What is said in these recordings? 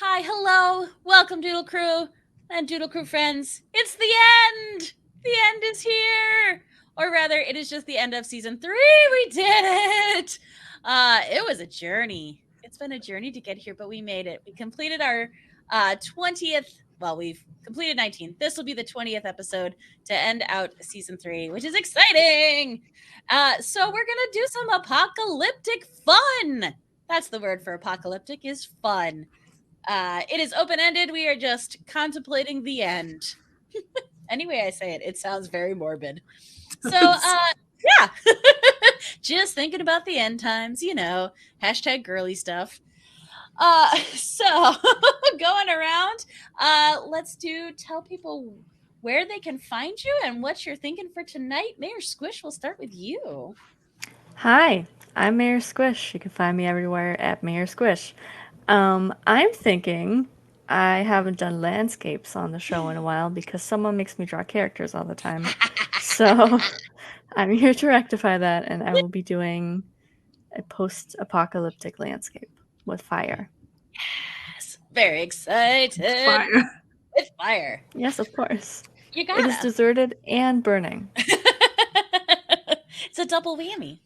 Hi, hello, welcome Doodle Crew and Doodle Crew friends. It's the end! The end is here! Or rather, it is just the end of season 3. We did it! It was a journey. It's been a journey to get here, but we made it. We completed our 20th, well, we've completed 19th. This will be the 20th episode to end out season 3, which is exciting! So we're gonna do some apocalyptic fun! That's the word for apocalyptic, is fun. It is open-ended. We are just contemplating the end. Any way I say it, it sounds very morbid. So, yeah. Just thinking about the end times, hashtag girly stuff. So going around, let's tell people where they can find you and what you're thinking for tonight. Mayor Squish, we'll start with you. Hi, I'm Mayor Squish. You can find me everywhere at Mayor Squish. I'm thinking I haven't done landscapes on the show in a while because someone makes me draw characters all the time. So I'm here to rectify that, and I will be doing a post-apocalyptic landscape with fire. Yes, very excited. Fire. With fire. Yes, of course. You It is gotta. deserted and burning. It's a double whammy.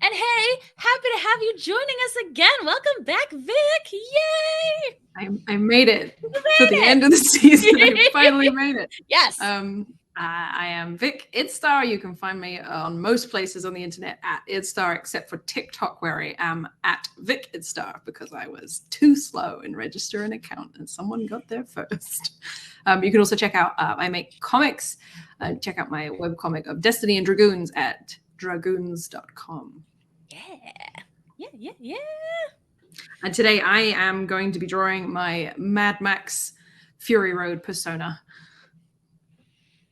And hey, happy to have you joining us again. Welcome back, Vic. Yay! I made it to the end of the season. I finally made it. Yes. I am Vic Idstar. You can find me on most places on the internet at Idstar, except for TikTok, where I am at Vic Idstar because I was too slow in register an account and someone got there first. You can also check out, I make comics. Check out my webcomic of Destiny and Dragoons at dragoons.com. Yeah. And today I am going to be drawing my Mad Max Fury Road persona.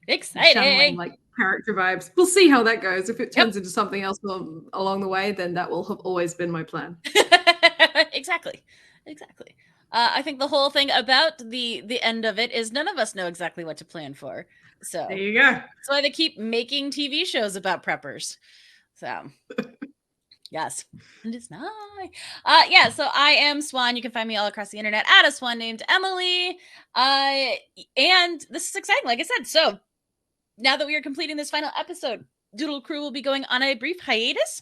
Exciting. Channeling like character vibes. We'll see how that goes. If it turns into something else along the way, then that will have always been my plan. Exactly. I think the whole thing about the end of it is none of us know exactly what to plan for. So there you go. That's why they keep making TV shows about preppers. So yes. And it's Nigh. So I am Swan. You can find me all across the internet at a Swan named Emily. And this is exciting, like I said. So now that we are completing this final episode, Doodle Crew will be going on a brief hiatus.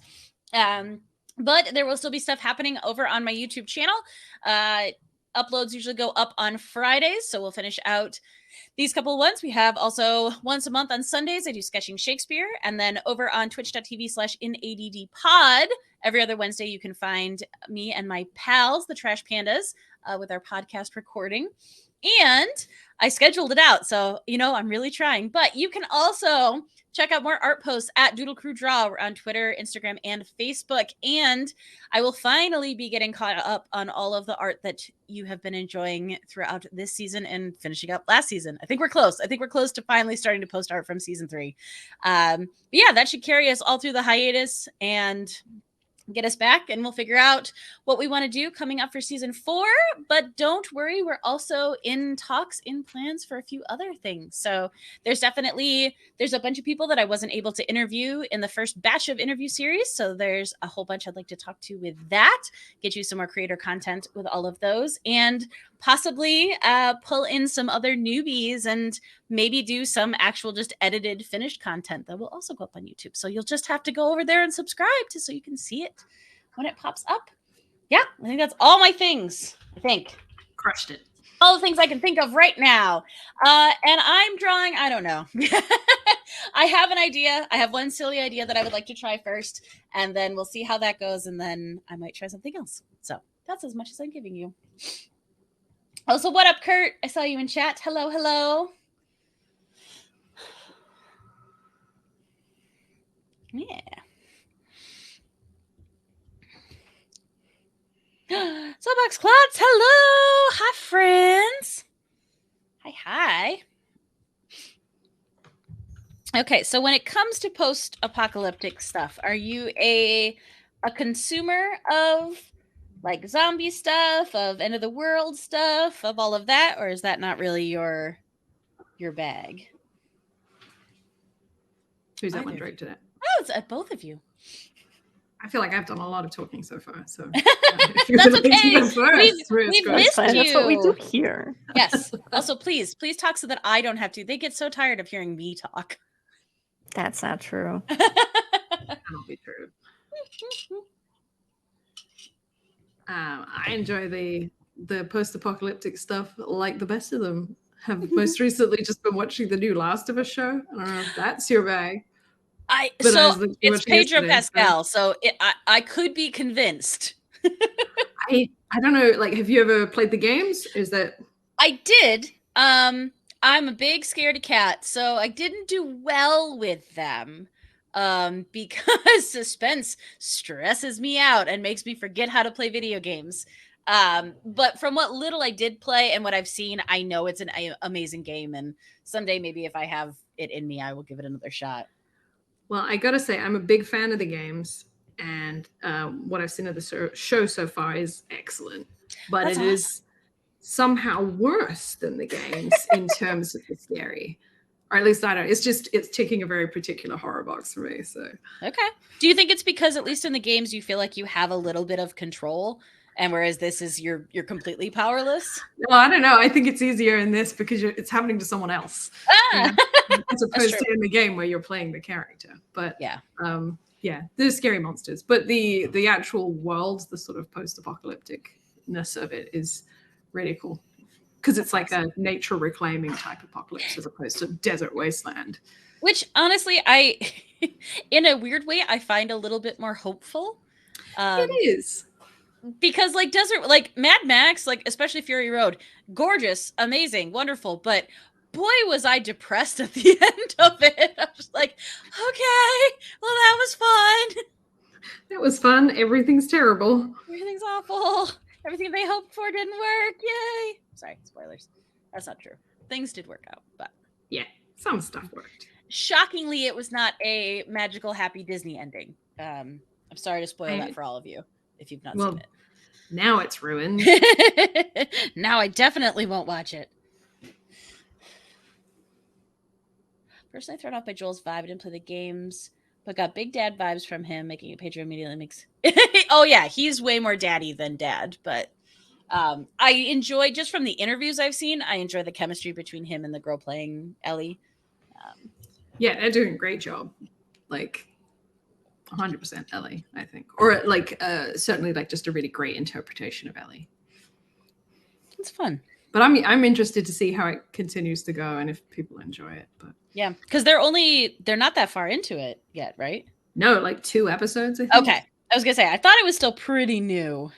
But there will still be stuff happening over on my YouTube channel. Uploads usually go up on Fridays, so we'll finish out these couple of ones. We have also once a month on Sundays, I do Sketching Shakespeare. And then over on twitch.tv/inaddpod, every other Wednesday, you can find me and my pals, the Trash Pandas, with our podcast recording. And I scheduled it out, so, I'm really trying. But you can also check out more art posts at Doodle Crew Draw. We're on Twitter, Instagram, and Facebook. And I will finally be getting caught up on all of the art that you have been enjoying throughout this season and finishing up last season. I think we're close. To finally starting to post art from season 3. Yeah, that should carry us all through the hiatus and get us back, and we'll figure out what we want to do coming up for season 4. But don't worry, we're also in talks, in plans for a few other things. So there's a bunch of people that I wasn't able to interview in the first batch of interview series. So there's a whole bunch I'd like to talk to with that, get you some more creator content with all of those, and possibly pull in some other newbies and maybe do some actual just edited finished content that will also go up on YouTube. So you'll just have to go over there and subscribe so you can see it when it pops up. Yeah, I think that's all my things. Crushed it. All the things I can think of right now. And I'm drawing, I don't know. I have an idea. I have one silly idea that I would like to try first, and then we'll see how that goes, and then I might try something else. So that's as much as I'm giving you. Also, what up, Kurt? I saw you in chat. Hello. Yeah. Soapbox Clots, hello. Hi, friends. Hi. Okay, so when it comes to post-apocalyptic stuff, are you a consumer of like zombie stuff, of end of the world stuff, of all of that, or is that not really your bag? Who's that one directed at? Oh, it's at both of you. I feel like I've done a lot of talking so far. So That's okay. We've missed Fine, you. that's what we do here. Yes. Also, please talk so that I don't have to. They get so tired of hearing me talk. That's not true. Cannot be true. I enjoy the post-apocalyptic stuff like the best of them. Have most recently just been watching the new Last of Us show. I don't know if that's your bag. It's Pedro Pascal, so I could be convinced. I don't know. Like, have you ever played the games? Is that I did. I'm a big scaredy cat, so I didn't do well with them. Because suspense stresses me out and makes me forget how to play video games. But from what little I did play and what I've seen, I know it's an amazing game. And someday, maybe if I have it in me, I will give it another shot. Well, I gotta say, I'm a big fan of the games, and what I've seen of the show so far is excellent. But That's awesome. Is somehow worse than the games in terms of the scary. Or at least I don't. It's ticking a very particular horror box for me. So okay. Do you think it's because at least in the games you feel like you have a little bit of control, and whereas this is you're completely powerless? Well, I don't know. I think it's easier in this because it's happening to someone else, as opposed to in the game where you're playing the character. But yeah, there's scary monsters, but the actual world, the sort of post-apocalypticness of it is really cool. Because it's like a nature reclaiming type apocalypse as opposed to desert wasteland. Which honestly, I, in a weird way, I find a little bit more hopeful. It is. Because like Mad Max, like especially Fury Road, gorgeous, amazing, wonderful. But boy, was I depressed at the end of it. I was like, okay, well, that was fun. That was fun. Everything's terrible. Everything's awful. Everything they hoped for didn't work. Yay. Sorry, spoilers. That's not true. Things did work out, but yeah, some stuff worked. Shockingly, it was not a magical, happy Disney ending. I'm sorry to spoil that for all of you if you've not seen it. Now it's ruined. Now I definitely won't watch it. Personally thrown off by Joel's vibe. I didn't play the games, but got big dad vibes from him, making a Pedro immediately makes. Oh yeah, he's way more daddy than dad, but I enjoy, just from the interviews I've seen, I enjoy the chemistry between him and the girl playing Ellie. Yeah, they're doing a great job. Like 100% Ellie, I think. Or like certainly like just a really great interpretation of Ellie. It's fun. But I'm interested to see how it continues to go and if people enjoy it. But yeah, because they're not that far into it yet, right? No, like 2 episodes, I think. Okay. I was gonna say, I thought it was still pretty new.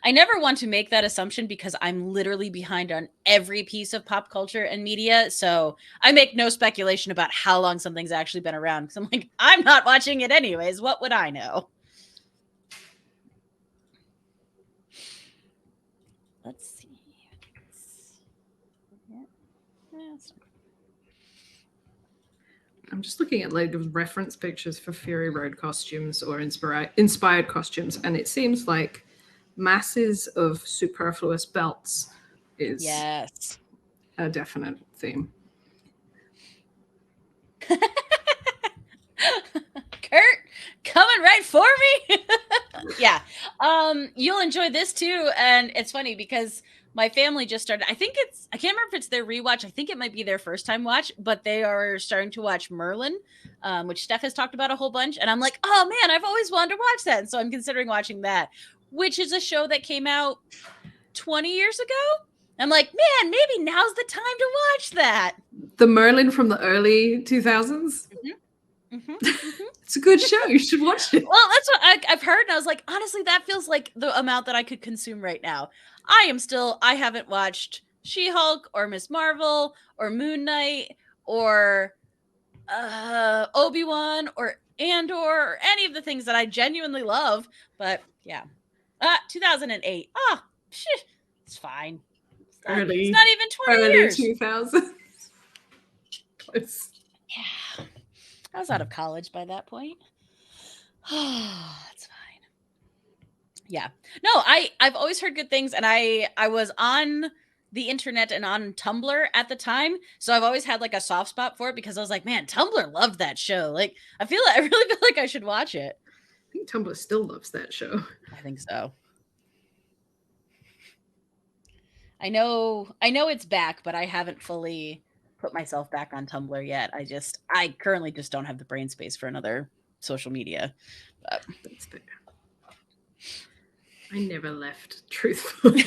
I never want to make that assumption because I'm literally behind on every piece of pop culture and media. So I make no speculation about how long something's actually been around. Because I'm like, I'm not watching it anyways. What would I know? Let's see. I'm just looking at like reference pictures for Fury Road costumes or inspired costumes. And it seems like masses of superfluous belts is a definite theme. Kurt, coming right for me. Yeah. You'll enjoy this too. And it's funny because my family just started, I can't remember if it's their rewatch. I think it might be their first time watch, but they are starting to watch Merlin, which Steph has talked about a whole bunch. And I'm like, oh man, I've always wanted to watch that. And so I'm considering watching that, which is a show that came out 20 years ago. I'm like, man, maybe now's the time to watch that. The Merlin from the early 2000s. Mm-hmm. Mm-hmm. Mm-hmm. It's a good show. You should watch it. Well, that's what I've heard. And I was like, honestly, that feels like the amount that I could consume right now. I haven't watched She-Hulk or Ms. Marvel or Moon Knight or Obi-Wan or Andor or any of the things that I genuinely love. But yeah. 2008. Oh, shit. It's fine. It's not even 20 years. 2000s. Close. Yeah. I was out of college by that point. Oh, that's fine. Yeah. No, I've always heard good things, and I was on the internet and on Tumblr at the time, so I've always had like a soft spot for it because I was like, man, Tumblr loved that show. Like, I really feel like I should watch it. think Tumblr still loves that show. I think so. I know it's back, but I haven't fully put myself back on Tumblr yet. I currently just don't have the brain space for another social media. But. That's fair. I never left, truthfully.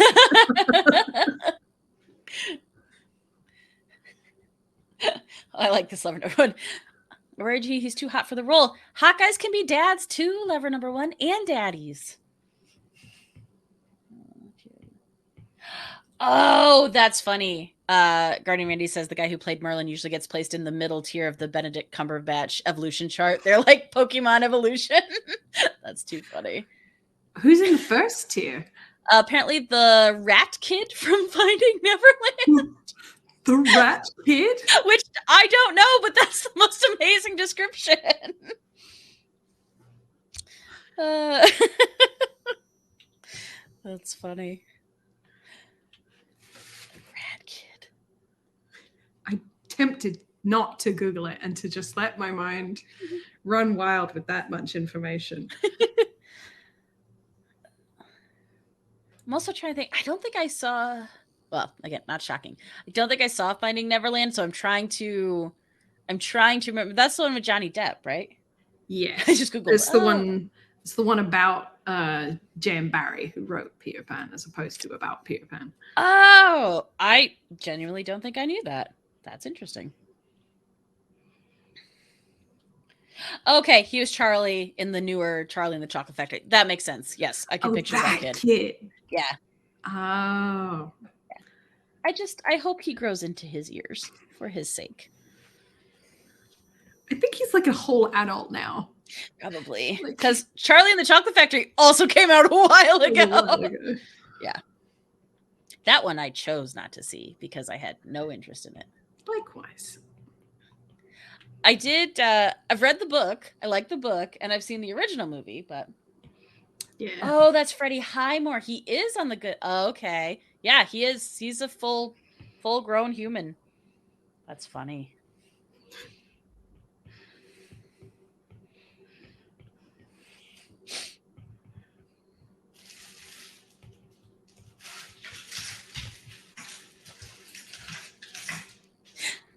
I like this, lover number 1. Reggie, he's too hot for the role. Hot guys can be dads too, lover number 1, and daddies. Oh, that's funny. Guardian Randy says the guy who played Merlin usually gets placed in the middle tier of the Benedict Cumberbatch evolution chart. They're like Pokemon evolution. That's too funny. Who's in the first tier? Apparently the rat kid from Finding Neverland. The rat kid? Which I don't know, but that's the most amazing description. That's funny. The rat kid. I'm tempted not to Google it and to just let my mind run wild with that much information. I'm also trying to think. I don't think I saw. Well, again, not shocking. I don't think I saw Finding Neverland, so I'm trying to remember. That's the one with Johnny Depp, right? Yeah, I just Googled. It's the one. It's the one about J.M. Barrie, who wrote Peter Pan, as opposed to about Peter Pan. Oh, I genuinely don't think I knew that. That's interesting. Okay, he was Charlie in the newer Charlie and the Chocolate Factory. That makes sense. Yes, I can picture that kid. Yeah. Oh. I hope he grows into his ears for his sake. I think he's like a whole adult now. Probably. Because Charlie and the Chocolate Factory also came out a while ago. Yeah. That one I chose not to see because I had no interest in it. Likewise. I did, I've read the book. I like the book, and I've seen the original movie, but... Yeah. Oh, that's Freddie Highmore. He is on the good... Oh, okay. Yeah, he is. He's a full-grown human. That's funny.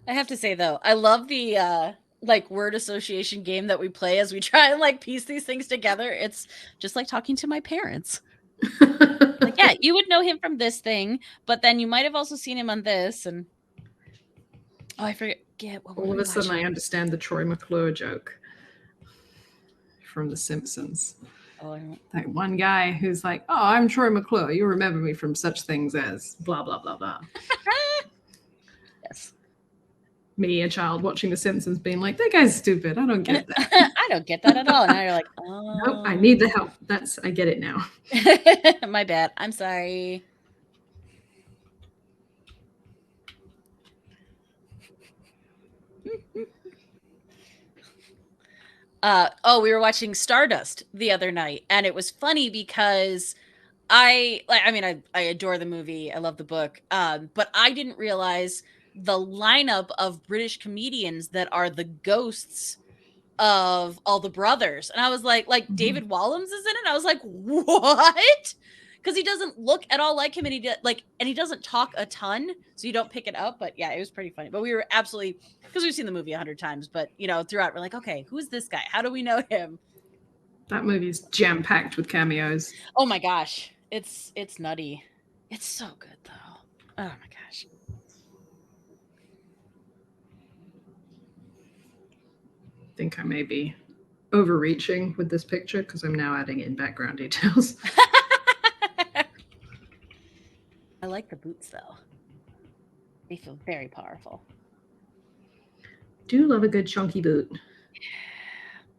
I have to say, though, I love the word association game that we play as we try and piece these things together. It's just like talking to my parents. Yeah, you would know him from this thing, but then you might have also seen him on this. And I forget. All of a sudden, I understand the Troy McClure joke from The Simpsons. Oh, that one guy who's like, "Oh, I'm Troy McClure. You remember me from such things as blah blah blah blah." Yes. Me, a child watching The Simpsons, being like, "That guy's stupid. I don't get that. I don't get that at all." And now you're like, "Oh, nope, I need the help." I get it now. My bad. I'm sorry. We were watching Stardust the other night, and it was funny because I adore the movie. I love the book. But I didn't realize the lineup of British comedians that are the ghosts of all the brothers. And I was like David Walliams is in it. I was like, what? Because he doesn't look at all like him, and he doesn't talk a ton, so you don't pick it up. But yeah, it was pretty funny. But we were absolutely, because we've seen the movie 100 times, but throughout we're like, okay, who's this guy? How do we know him? That movie's jam-packed with cameos. Oh my gosh. It's nutty. It's so good though. Oh my gosh. I think I may be overreaching with this picture because I'm now adding in background details. I like the boots though. They feel very powerful. Do love a good chunky boot.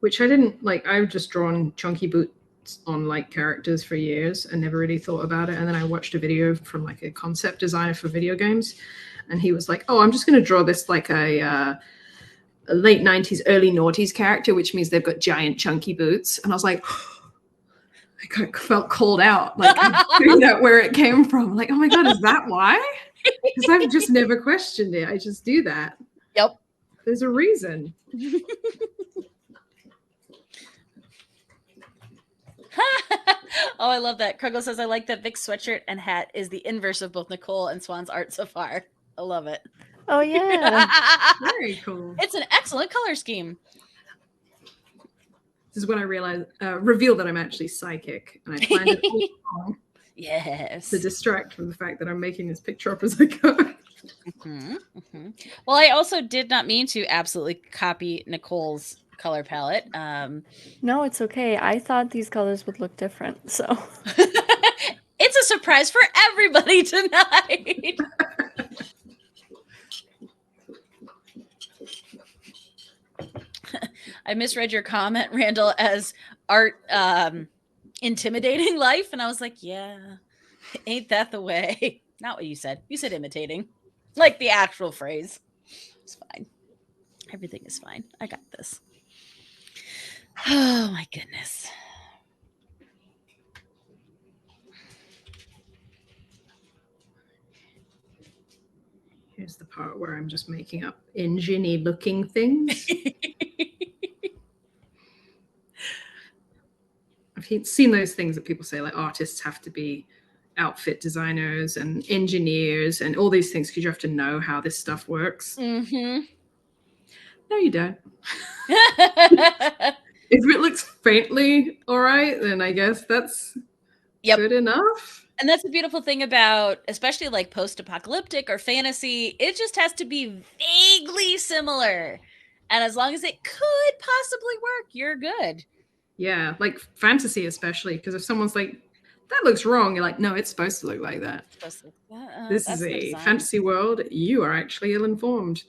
Which I didn't like. I've just drawn chunky boots on characters for years and never really thought about it. And then I watched a video from a concept designer for video games, and he was like, "Oh, I'm just going to draw this a late 90s, early noughties character, which means they've got giant chunky boots." And I was like, I felt called out. I figured out where it came from. Oh my God, is that why? Because I've just never questioned it. I just do that. Yep. There's a reason. Oh, I love that. Krugel says, I like that Vic's sweatshirt and hat is the inverse of both Nicole and Swan's art so far. I love it. Oh yeah. Very cool. It's an excellent color scheme. This is when I reveal that I'm actually psychic, and I planned it all along Yes. to distract from the fact that I'm making this picture up as I go. Well, I also did not mean to absolutely copy Nicole's color palette. No, it's okay. I thought these colors would look different, so. It's a surprise for everybody tonight. I misread your comment, Randall, as art intimidating life. And I was like, yeah, ain't that the way? Not what you said. You said imitating, like the actual phrase. It's fine. Everything is fine. I got this. Oh, my goodness. Here's the part where I'm just making up engine-y looking things. I've seen those things that people say, like artists have to be outfit designers and engineers and all these things because you have to know how this stuff works. Mm-hmm. No, you don't. If it looks faintly all right, then I guess that's good enough. And that's the beautiful thing about, especially like post-apocalyptic or fantasy, it just has to be vaguely similar. And as long as it could possibly work, you're good. Yeah, like fantasy especially, because if someone's like, that looks wrong, you're like, no, it's supposed to look like that. This is a fantasy world. You are actually ill-informed.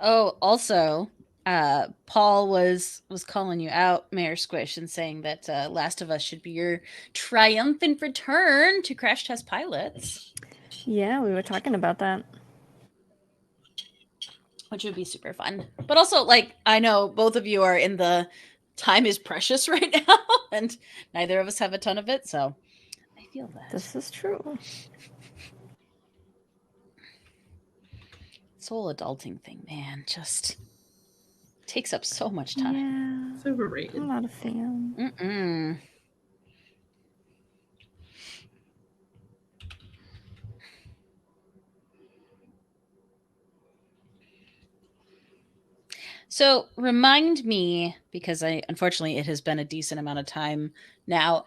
Oh, also, Paul was calling you out, Mayor Squish, and saying that Last of Us should be your triumphant return to Crash Test Pilots. Yeah, we were talking about that. Which would be super fun. But also, like, I know both of you are in the time is precious right now, and neither of us have a ton of it, so I feel that. This is true. This whole adulting thing, man, just takes up so much time. Yeah. It's overrated. I'm not a fan. Mm-mm. So remind me, because unfortunately it has been a decent amount of time now,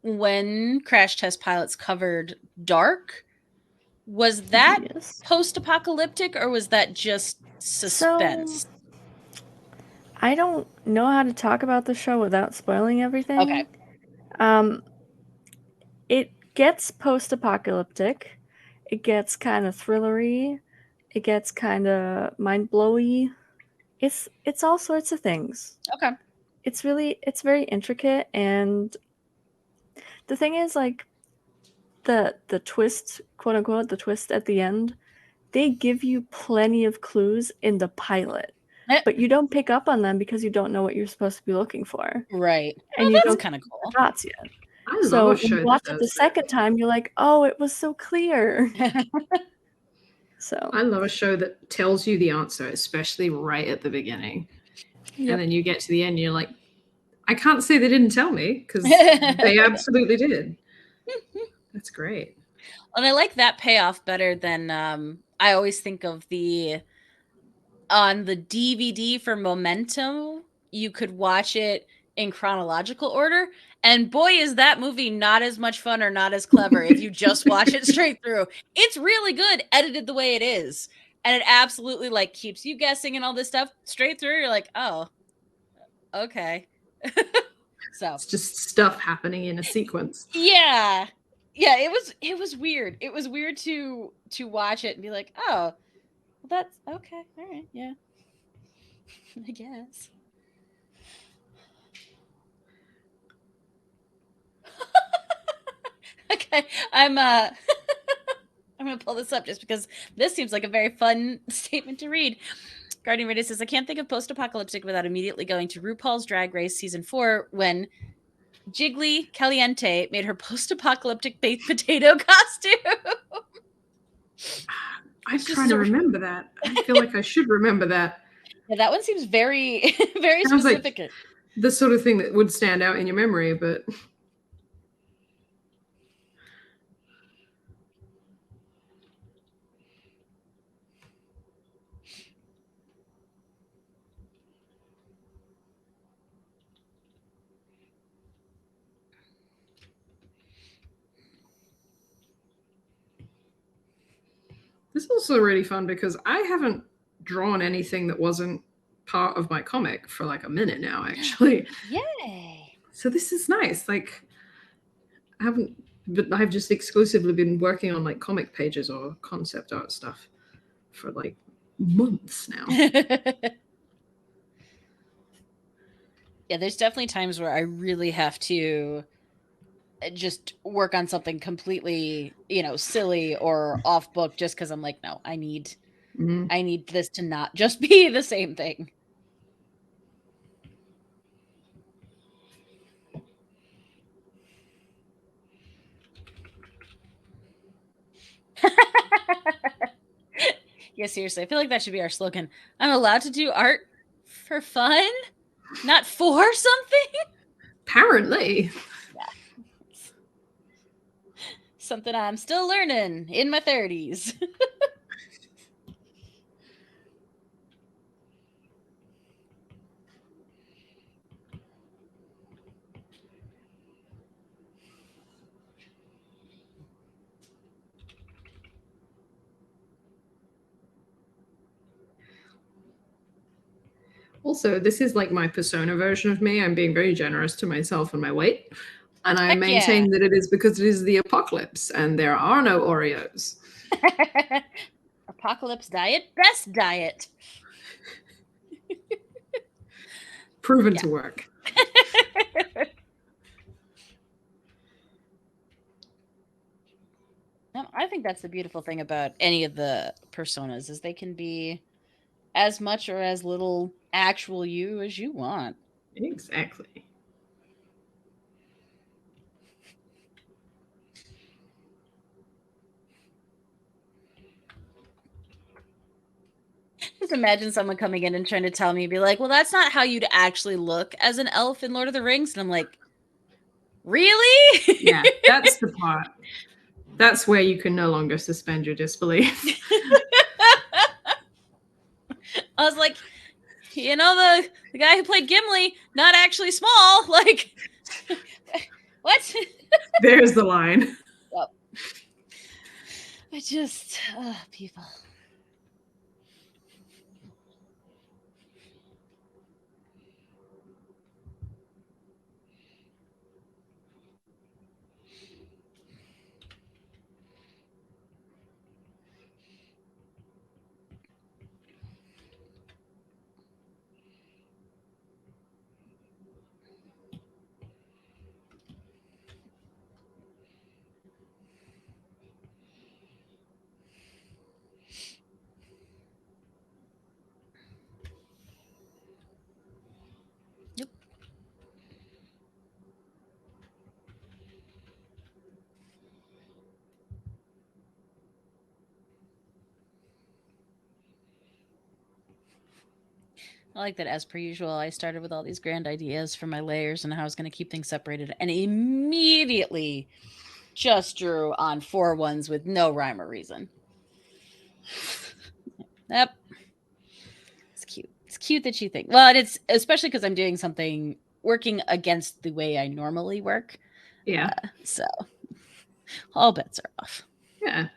when Crash Test Pilots covered Dark, was that post-apocalyptic or was that just suspense? So, I don't know how to talk about the show without spoiling everything. Okay. It gets post-apocalyptic. It gets kind of thrillery. It gets kind of mind-blowy. It's all sorts of things. Okay. It's very intricate, and the thing is, like, the twist, quote unquote, the twist at the end, they give you plenty of clues in the pilot, but you don't pick up on them because you don't know what you're supposed to be looking for. Right. And you don't kind of cool. dots yet. So when you watch it the second time, you're like, oh, it was so clear. So I love a show that tells you the answer, especially right at the beginning. Yep. And then you get to the end, and you're like, I can't say they didn't tell me, because they absolutely did. That's great. And I like that payoff better than I always think of on the DVD for Momentum, you could watch it in chronological order. And boy, is that movie not as much fun or not as clever if you just watch it straight through. It's really good, edited the way it is. And it absolutely like keeps you guessing and all this stuff straight through. You're like, oh, okay. So it's just stuff happening in a sequence. Yeah. Yeah, it was weird. It was weird to watch it and be like, oh, that's okay. All right. Yeah. I guess. Okay. I'm gonna pull this up just because this seems like a very fun statement to read. Guardian Radio says, I can't think of post-apocalyptic without immediately going to RuPaul's Drag Race season 4 when Jiggly Caliente made her post-apocalyptic baked potato costume. I'm trying to remember that. I feel like I should remember that. Yeah, that one seems very, very Sounds specific. like the sort of thing that would stand out in your memory, but this is also really fun because I haven't drawn anything that wasn't part of my comic for like a minute now, actually. Yay! So this is nice. Like, I've just exclusively been working on like comic pages or concept art stuff for like months now. Yeah, there's definitely times where I really have to just work on something completely, silly or off book just because I'm like, no, I need this to not just be the same thing. Yeah, seriously, I feel like that should be our slogan. I'm allowed to do art for fun, not for something. Apparently. Yeah. Something I'm still learning in my 30s. Also, this is like my persona version of me. I'm being very generous to myself and my weight. And I maintain that it is because it is the apocalypse and there are no Oreos. Apocalypse diet, best diet. Proven to work. I think that's the beautiful thing about any of the personas is they can be as much or as little actual you as you want. Exactly. Just imagine someone coming in and trying to tell me, be like, well, that's not how you'd actually look as an elf in Lord of the Rings. And I'm like, really? Yeah, that's the part. That's where you can no longer suspend your disbelief. I was like, the guy who played Gimli, not actually small. Like, what? There's the line. Well, I just, people. Yep. I like that, as per usual, I started with all these grand ideas for my layers and how I was going to keep things separated, and immediately just drew on 4 ones with no rhyme or reason. Yep. It's cute. It's cute that you think. Well, it's especially because I'm doing something working against the way I normally work. Yeah. So all bets are off. Yeah.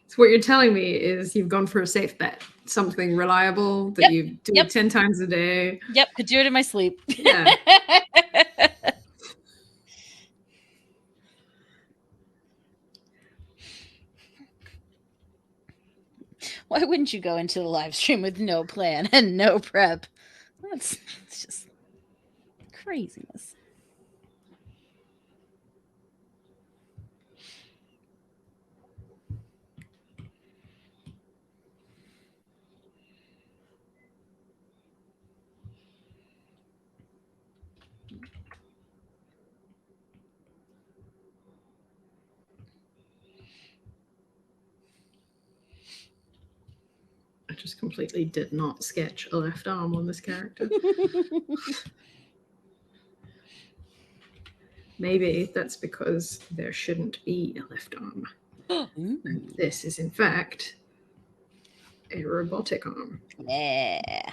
So what you're telling me is you've gone for a safe bet. Something reliable that you do 10 times a day. Yep, could do it in my sleep. Yeah. Why wouldn't you go into the live stream with no plan and no prep? It's just craziness. I just completely did not sketch a left arm on this character. Maybe that's because there shouldn't be a left arm. And this is, in fact, a robotic arm. Yeah.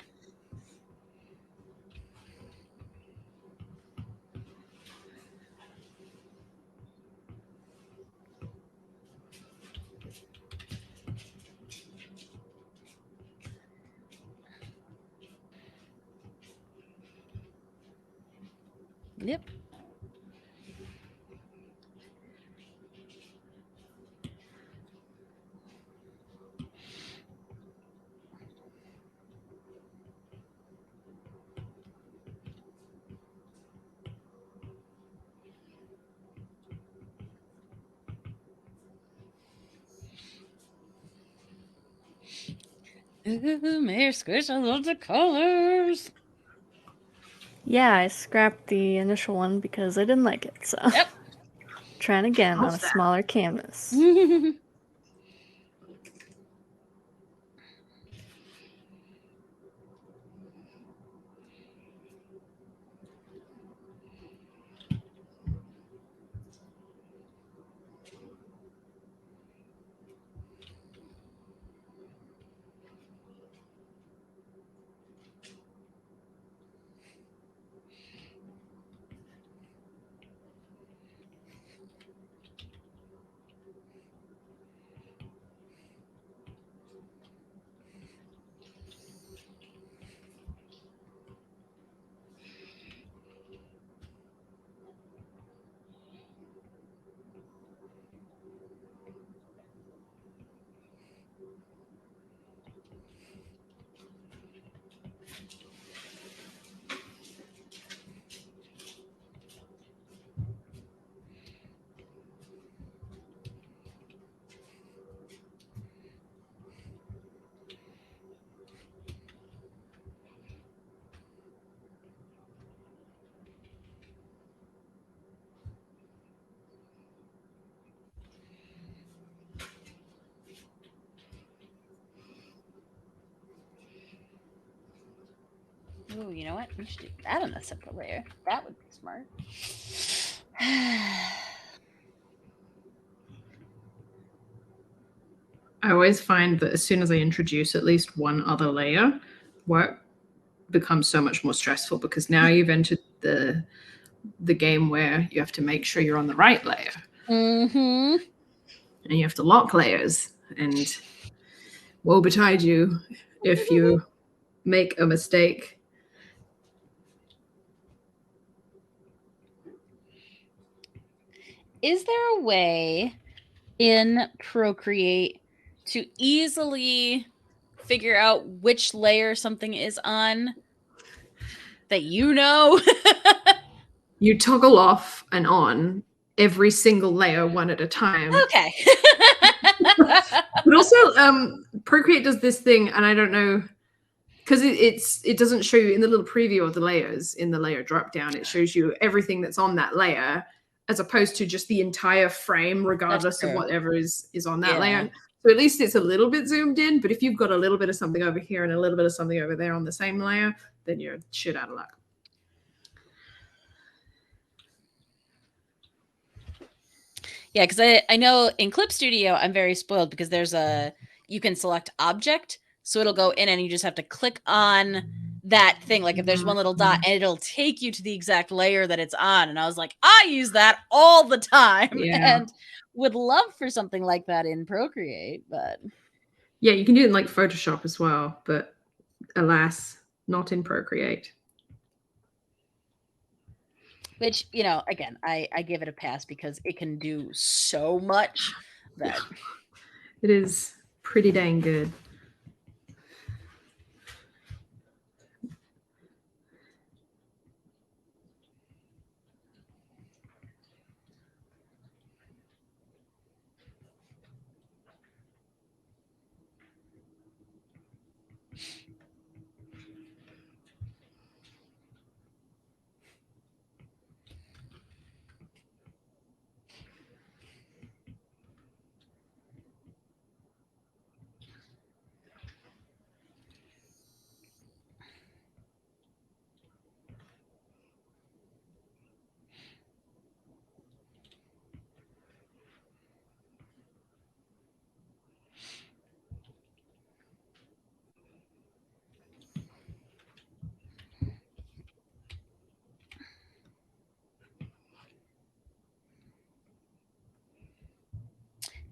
Yep. Ooh, Mayor Squish, I love the colors. Yeah, I scrapped the initial one because I didn't like it. So Yep. trying again on a How's that? smaller canvas. Ooh, you know what? We should do that on a separate layer. That would be smart. I always find that as soon as I introduce at least one other layer, work becomes so much more stressful because now you've entered the game where you have to make sure you're on the right layer. Mm-hmm. And you have to lock layers, and woe betide you if you make a mistake. Is there a way in Procreate to easily figure out which layer something is on that you know? You toggle off and on every single layer one at a time. Okay. But also, Procreate does this thing, and I don't know, because it doesn't show you in the little preview of the layers in the layer drop down. It shows you everything that's on that layer, as opposed to just the entire frame, regardless of whatever is on that layer. So at least it's a little bit zoomed in. But if you've got a little bit of something over here and a little bit of something over there on the same layer, then you're shit out of luck. Yeah, because I know in Clip Studio, I'm very spoiled because you can select object. So it'll go in and you just have to click on that thing. Like if there's one little dot and it'll take you to the exact layer that it's on. And I was like, I use that all the time and would love for something like that in Procreate. But yeah, you can do it in like Photoshop as well. But alas, not in Procreate. Which, you know, again, I give it a pass because it can do so much that it is pretty dang good.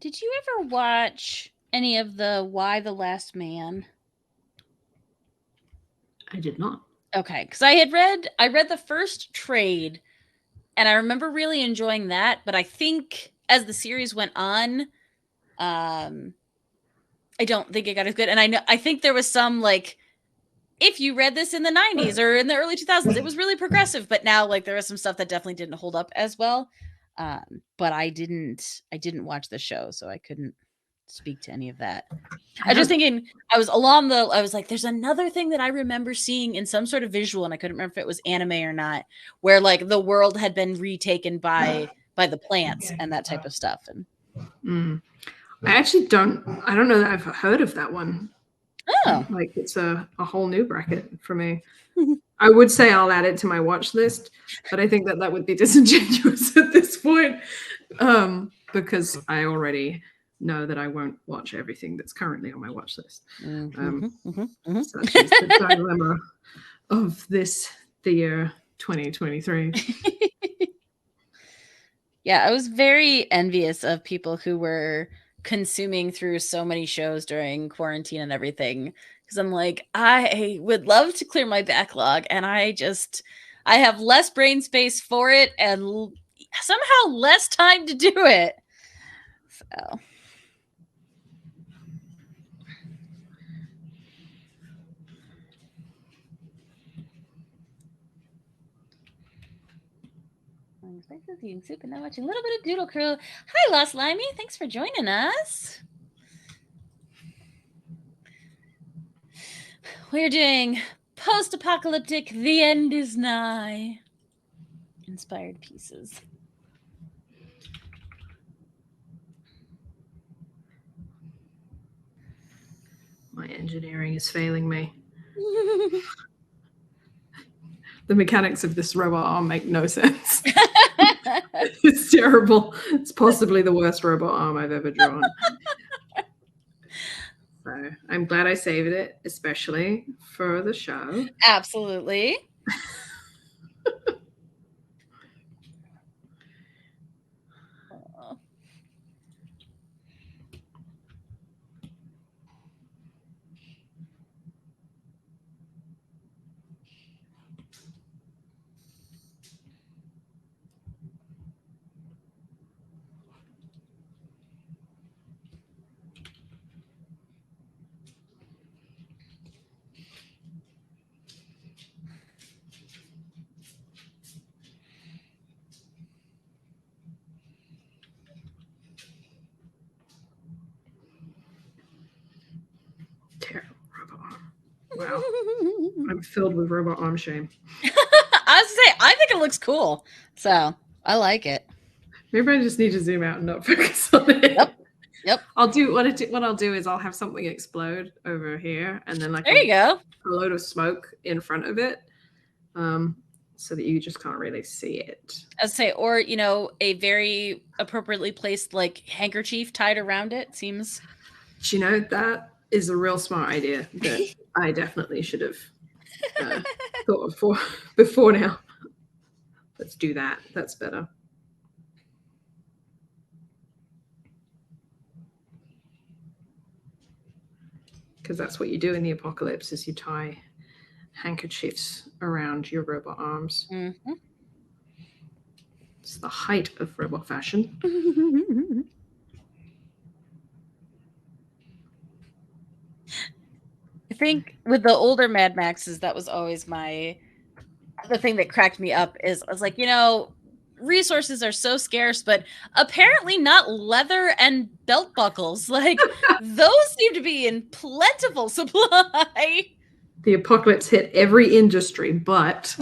Did you ever watch any of the Why the Last Man? I did not. Okay, because I read the first trade, and I remember really enjoying that. But I think as the series went on, I don't think it got as good. And I think there was some like, if you read this in the 90s or in the early 2000s, it was really progressive. But now, like, there was some stuff that definitely didn't hold up as well. But I didn't watch the show, so I couldn't speak to any of that. I was just thinking, I was like, there's another thing that I remember seeing in some sort of visual, and I couldn't remember if it was anime or not, where like the world had been retaken by the plants and that type of stuff. And I don't know that I've heard of that one. oh, Like, it's a whole new bracket for me. I would say I'll add it to my watch list, but I think that would be disingenuous at this point, because I already know that I won't watch everything that's currently on my watch list. Such is the dilemma of the year 2023. Yeah, I was very envious of people who were consuming through so many shows during quarantine and everything, because I'm like, I would love to clear my backlog, and I have less brain space for it and somehow less time to do it. So Spices, eating soup, and now watching a little bit of Doodle Crew. Hi, Lost Limey. Thanks for joining us. We're doing post-apocalyptic The End is Nigh inspired pieces. My engineering is failing me. The mechanics of this robot arm make no sense. It's terrible. It's possibly the worst robot arm I've ever drawn. So I'm glad I saved it, especially for the show. Absolutely. Terrible robot arm. Wow. I'm filled with robot arm shame. I was say, I think it looks cool, so I like it. Maybe I just need to zoom out and not focus on it. Yep. I'll do what I'll do is I'll have something explode over here, and then like there you go, a load of smoke in front of it, so that you just can't really see it. I'd say, or a very appropriately placed like handkerchief tied around it seems. That is a real smart idea that I definitely should have thought of before now. Let's do that. That's better. Because that's what you do in the apocalypse, is you tie handkerchiefs around your robot arms. Mm-hmm. It's the height of robot fashion. I think with the older Mad Maxes, that was always the thing that cracked me up. Is I was like, resources are so scarce, but apparently not leather and belt buckles. Like those seem to be in plentiful supply. The apocalypse hit every industry, but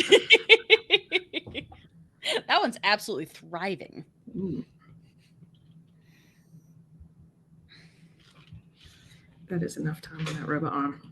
that one's absolutely thriving. Ooh. That is enough time on that robot arm.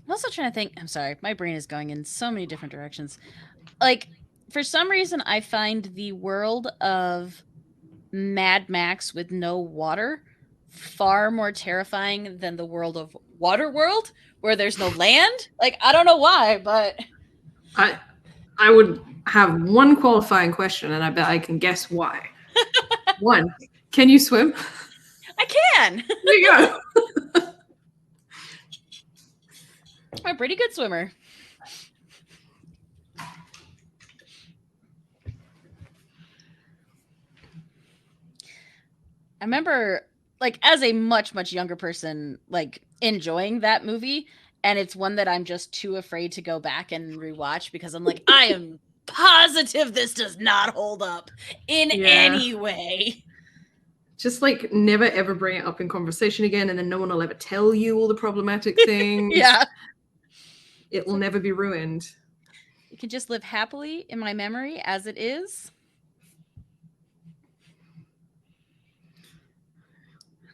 I'm also trying to think. I'm sorry, my brain is going in so many different directions. Like, for some reason, I find the world of Mad Max with no water far more terrifying than the world of Waterworld, where there's no land. Like, I don't know why, but I I would have one qualifying question, and I bet I can guess why. One, can you swim? I can. There you go. I'm a pretty good swimmer. I remember, like, as a much, much younger person, like, enjoying that movie. And it's one that I'm just too afraid to go back and rewatch because I'm like, I am positive this does not hold up in Yeah. any way. Just like never ever bring it up in conversation again, and then no one will ever tell you all the problematic things. Yeah. It will never be ruined. It can just live happily in my memory as it is.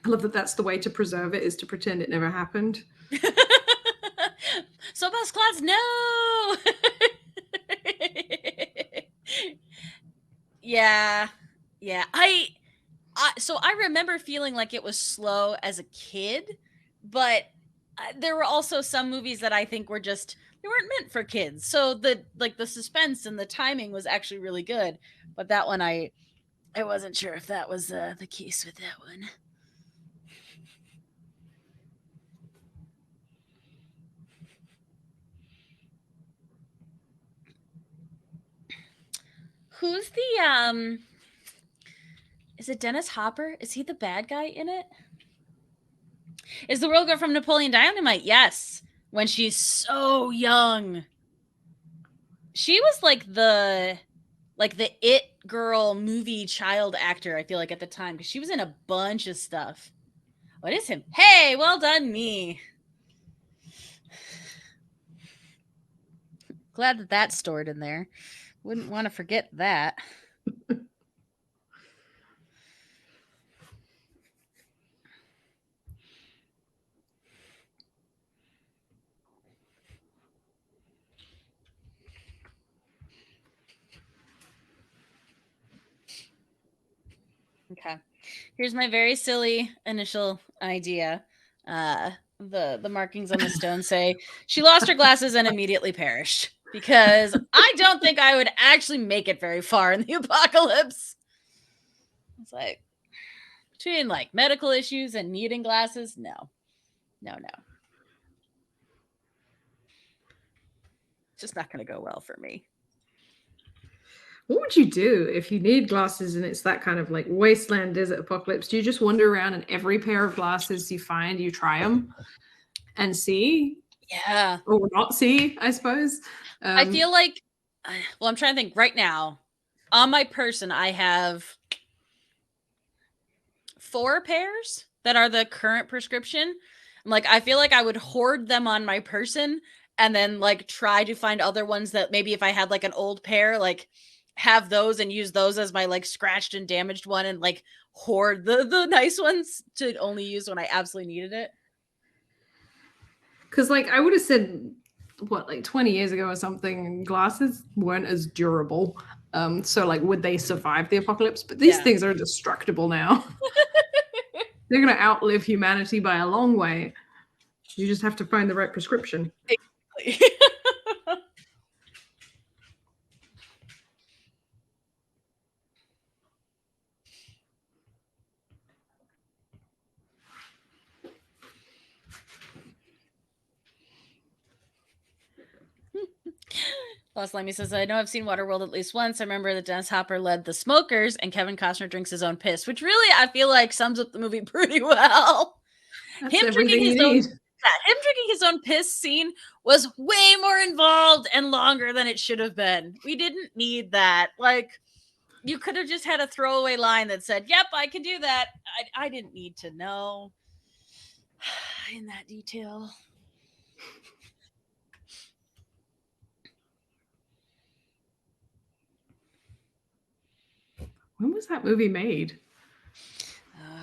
I love that that's the way to preserve it, is to pretend it never happened. So bus class, no. Yeah. Yeah. So I remember feeling like it was slow as a kid, but there were also some movies that I think were just they weren't meant for kids. So the suspense and the timing was actually really good, but that one I wasn't sure if that was the case with that one. Who's the is it Dennis Hopper? Is he the bad guy in it? Is the world girl from Napoleon Dynamite? Yes. When she's so young. She was like the it girl movie child actor, I feel like, at the time, because she was in a bunch of stuff. What is him? Hey, well done, me. Glad that that's stored in there. Wouldn't want to forget that. Okay. Here's my very silly initial idea. The markings on the stone say she lost her glasses and immediately perished, because I don't think I would actually make it very far in the apocalypse. It's like, between like medical issues and needing glasses, no. Just not going to go well for me. What would you do if you need glasses and it's that kind of like wasteland desert apocalypse? Do you just wander around and every pair of glasses you find, you try them and see? Yeah. Or not see, I suppose. I feel like, well, I'm trying to think right now. On my person, I have 4 pairs that are the current prescription. Like, I feel like I would hoard them on my person and then like try to find other ones that maybe if I had like an old pair, like have those and use those as my like scratched and damaged one, and like hoard the nice ones to only use when I absolutely needed it. Because like I would have said, what, like 20 years ago or something, glasses weren't as durable. So like would they survive the apocalypse? But these things are indestructible now. They're going to outlive humanity by a long way. You just have to find the right prescription. Exactly. Lost Lemmy says, I know I've seen Waterworld at least once. I remember that Dennis Hopper led the smokers and Kevin Costner drinks his own piss, which really I feel like sums up the movie pretty well. That's Him everything drinking his you own need. him drinking his own piss scene was way more involved and longer than it should have been. We didn't need that. Like, you could have just had a throwaway line that said, yep, I can do that. I didn't need to know in that detail. When was that movie made?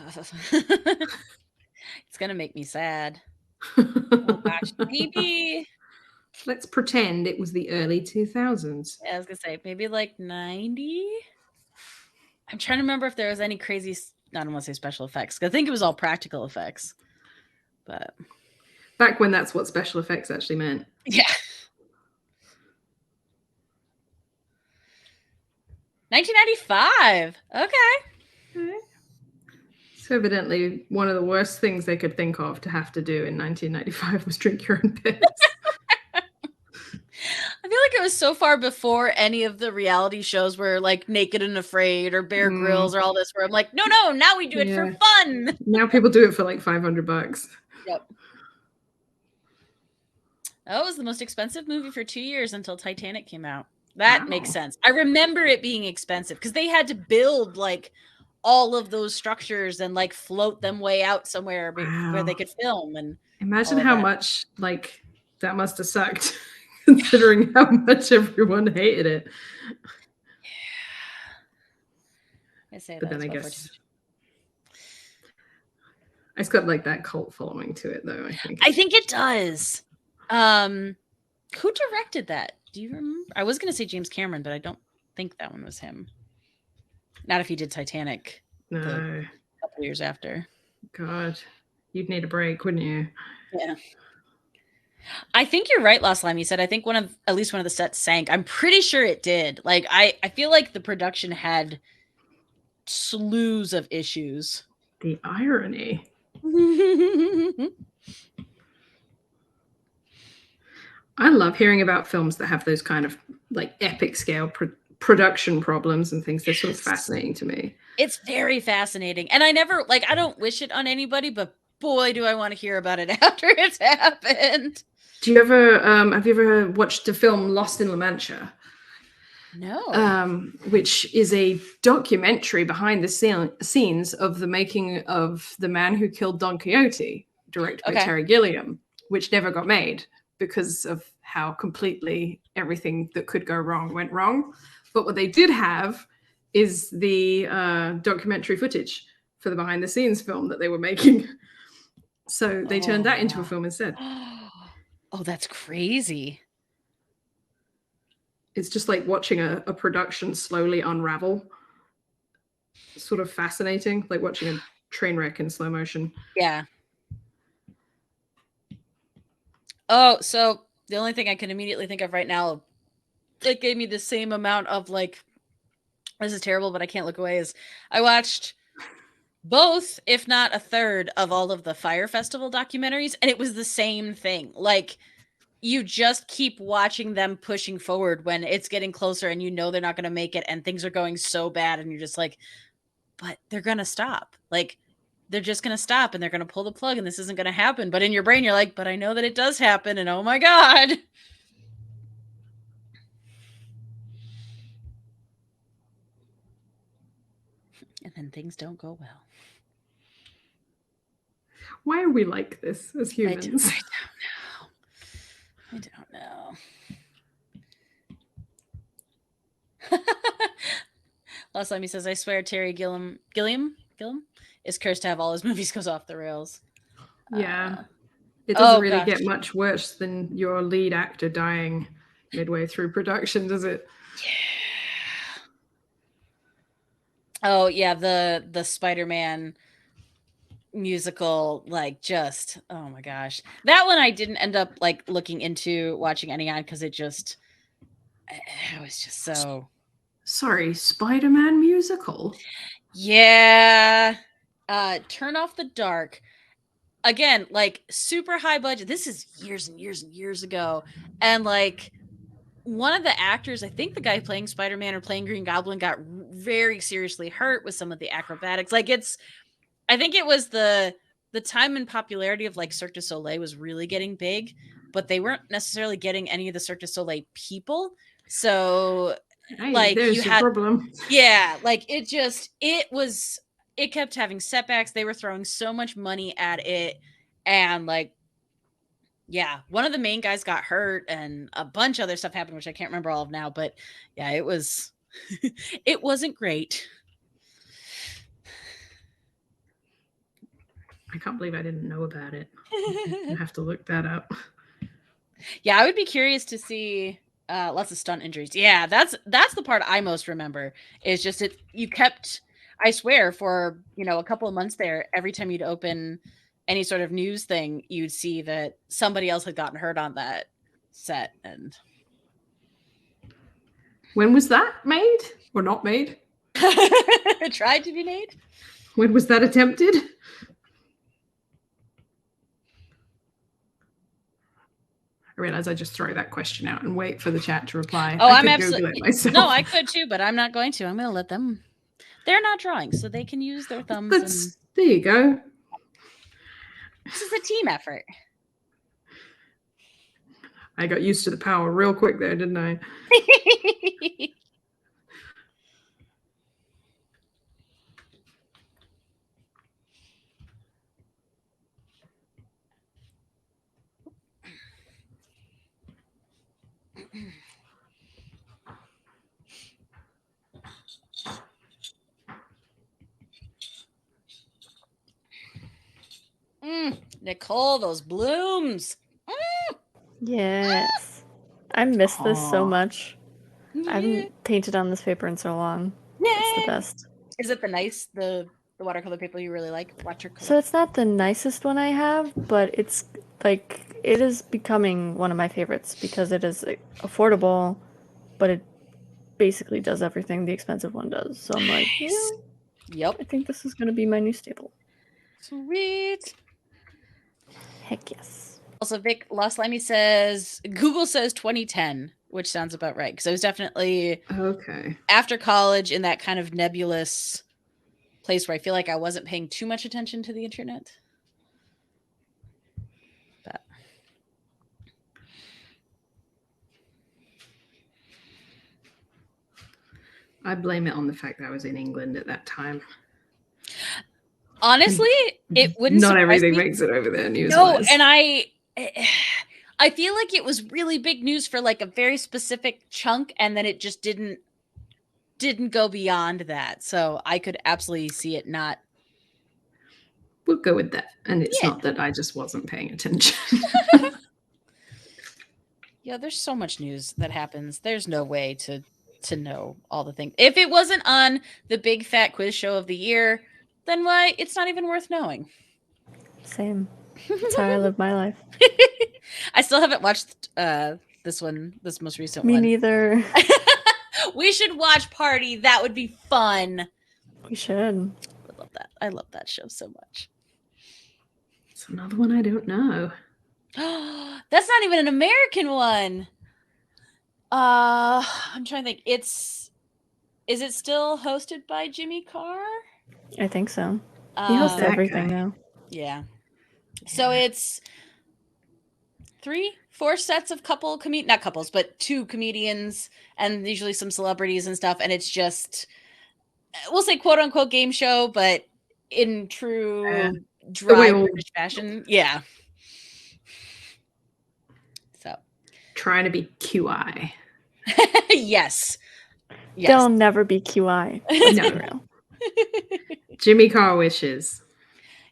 It's gonna make me sad. Oh gosh, maybe. Let's pretend it was the early 2000s. I was gonna say maybe like 90. I'm trying to remember if there was any crazy. I don't want to say special effects. 'Cause I think it was all practical effects. But Back when that's what special effects actually meant. yeah. 1995. Okay. So evidently, one of the worst things they could think of to have to do in 1995 was drink your own piss. I feel like it was so far before any of the reality shows were like Naked and Afraid or Bear Grylls or all this, where I'm like, no, now we do it for fun. Now people do it for like $500. Yep. That was the most expensive movie for 2 years until Titanic came out. That makes sense. I remember it being expensive because they had to build like all of those structures and like float them way out somewhere where they could film. And imagine how much like that must have sucked, considering how much everyone hated it. I say but that. Then I guess it's got like that cult following to it, though. I think it does. Who directed that? Do you remember? I was going to say James Cameron, but I don't think that one was him. Not if he did Titanic. No. A couple years after. God, you'd need a break, wouldn't you? Yeah. I think you're right, Lost Lime. You said I think at least one of the sets sank. I'm pretty sure it did. Like I feel like the production had slews of issues. The irony. I love hearing about films that have those kind of like epic scale production problems and things. They're sort of fascinating to me. It's very fascinating. And I don't wish it on anybody, but boy, do I want to hear about it after it's happened. Have you ever watched the film Lost in La Mancha? No. Which is a documentary behind the scenes of the making of The Man Who Killed Don Quixote, directed by Terry Gilliam, which never got made because of how completely everything that could go wrong went wrong. But what they did have is the documentary footage for the behind the scenes film that they were making. So they turned that into a film instead. Oh, that's crazy. It's just like watching a production slowly unravel. Sort of fascinating, like watching a train wreck in slow motion. Yeah. Oh, so the only thing I can immediately think of right now that gave me the same amount of like, this is terrible, but I can't look away, is I watched both, if not a third, of all of the Fire Festival documentaries, and it was the same thing. Like, you just keep watching them pushing forward when it's getting closer and you know they're not going to make it and things are going so bad and you're just like, but they're going to stop. Like, they're just going to stop and they're going to pull the plug and this isn't going to happen. But in your brain, you're like, but I know that it does happen and oh my God. And then things don't go well. Why are we like this as humans? I don't know. Last time he says, I swear Terry Gilliam is cursed to have all his movies goes off the rails. Yeah. It doesn't really get much worse than your lead actor dying midway through production, does it? Yeah. Oh, yeah, the Spider-Man musical, like, just, oh my gosh. That one I didn't end up, like, looking into watching any on because it was just so... Sorry, Spider-Man musical? Yeah. Turn Off the Dark. Again, like, super high budget. This is years and years and years ago. And, like, one of the actors, I think the guy playing Spider-Man or playing Green Goblin, got very seriously hurt with some of the acrobatics. Like, I think it was the time and popularity of, like, Cirque du Soleil was really getting big, but they weren't necessarily getting any of the Cirque du Soleil people. So, like, there's your problem. Yeah, like, it kept having setbacks. They were throwing so much money at it. And, like, yeah, one of the main guys got hurt and a bunch of other stuff happened, which I can't remember all of now. But yeah, it wasn't great. I can't believe I didn't know about it. I have to look that up. Yeah, I would be curious to see lots of stunt injuries. Yeah, that's the part I most remember. Is just you kept, I swear, for a couple of months there, every time you'd open any sort of news thing, you'd see that somebody else had gotten hurt on that set. And when was that made or not made? Tried to be made. When was that attempted? I realize I just throw that question out and wait for the chat to reply. Oh, I I'm could absolutely Google it myself. No, I could too, but I'm not going to. I'm going to let them. They're not drawing, so they can use their thumbs. There you go. This is a team effort. I got used to the power real quick there, didn't I? Nicole, those blooms. Yes. I miss this so Aw. much. I haven't painted on this paper in so long. It's the best. Is it the watercolor paper you really like? Watercolor. So it's not the nicest one I have, but it's like it is becoming one of my favorites because it is affordable, but it basically does everything the expensive one does. So I'm like, yeah, Yep. I think this is going to be my new staple. Sweet. Heck yes. Also, Vic Lost Limey says Google says 2010, which sounds about right because I was definitely after college in that kind of nebulous place where I feel like I wasn't paying too much attention to the internet. But I blame it on the fact that I was in England at that time. Honestly, it wouldn't. Not everything me. makes it over there news-wise. No, and I feel like it was really big news for like a very specific chunk, and then it just didn't go beyond that. So I could absolutely see it not. We'll go with that. And it's not that I just wasn't paying attention. Yeah, there's so much news that happens. There's no way to know all the things. If it wasn't on the big fat quiz show of the year, then why it's not even worth knowing. Same. That's how I live my life. I still haven't watched this most recent one. Me neither. We should watch Party. That would be fun. We should. I love that. I love that show so much. It's another one I don't know. That's not even an American one. I'm trying to think. Is it still hosted by Jimmy Carr? I think so. He hosts everything now. Yeah. So it's 3-4 sets of not couples, but 2 comedians and usually some celebrities and stuff. And it's just, we'll say quote unquote game show, but in true dry British fashion. Yeah. So. Trying to be QI. Yes. They'll never be QI. No. Jimmy Carr wishes.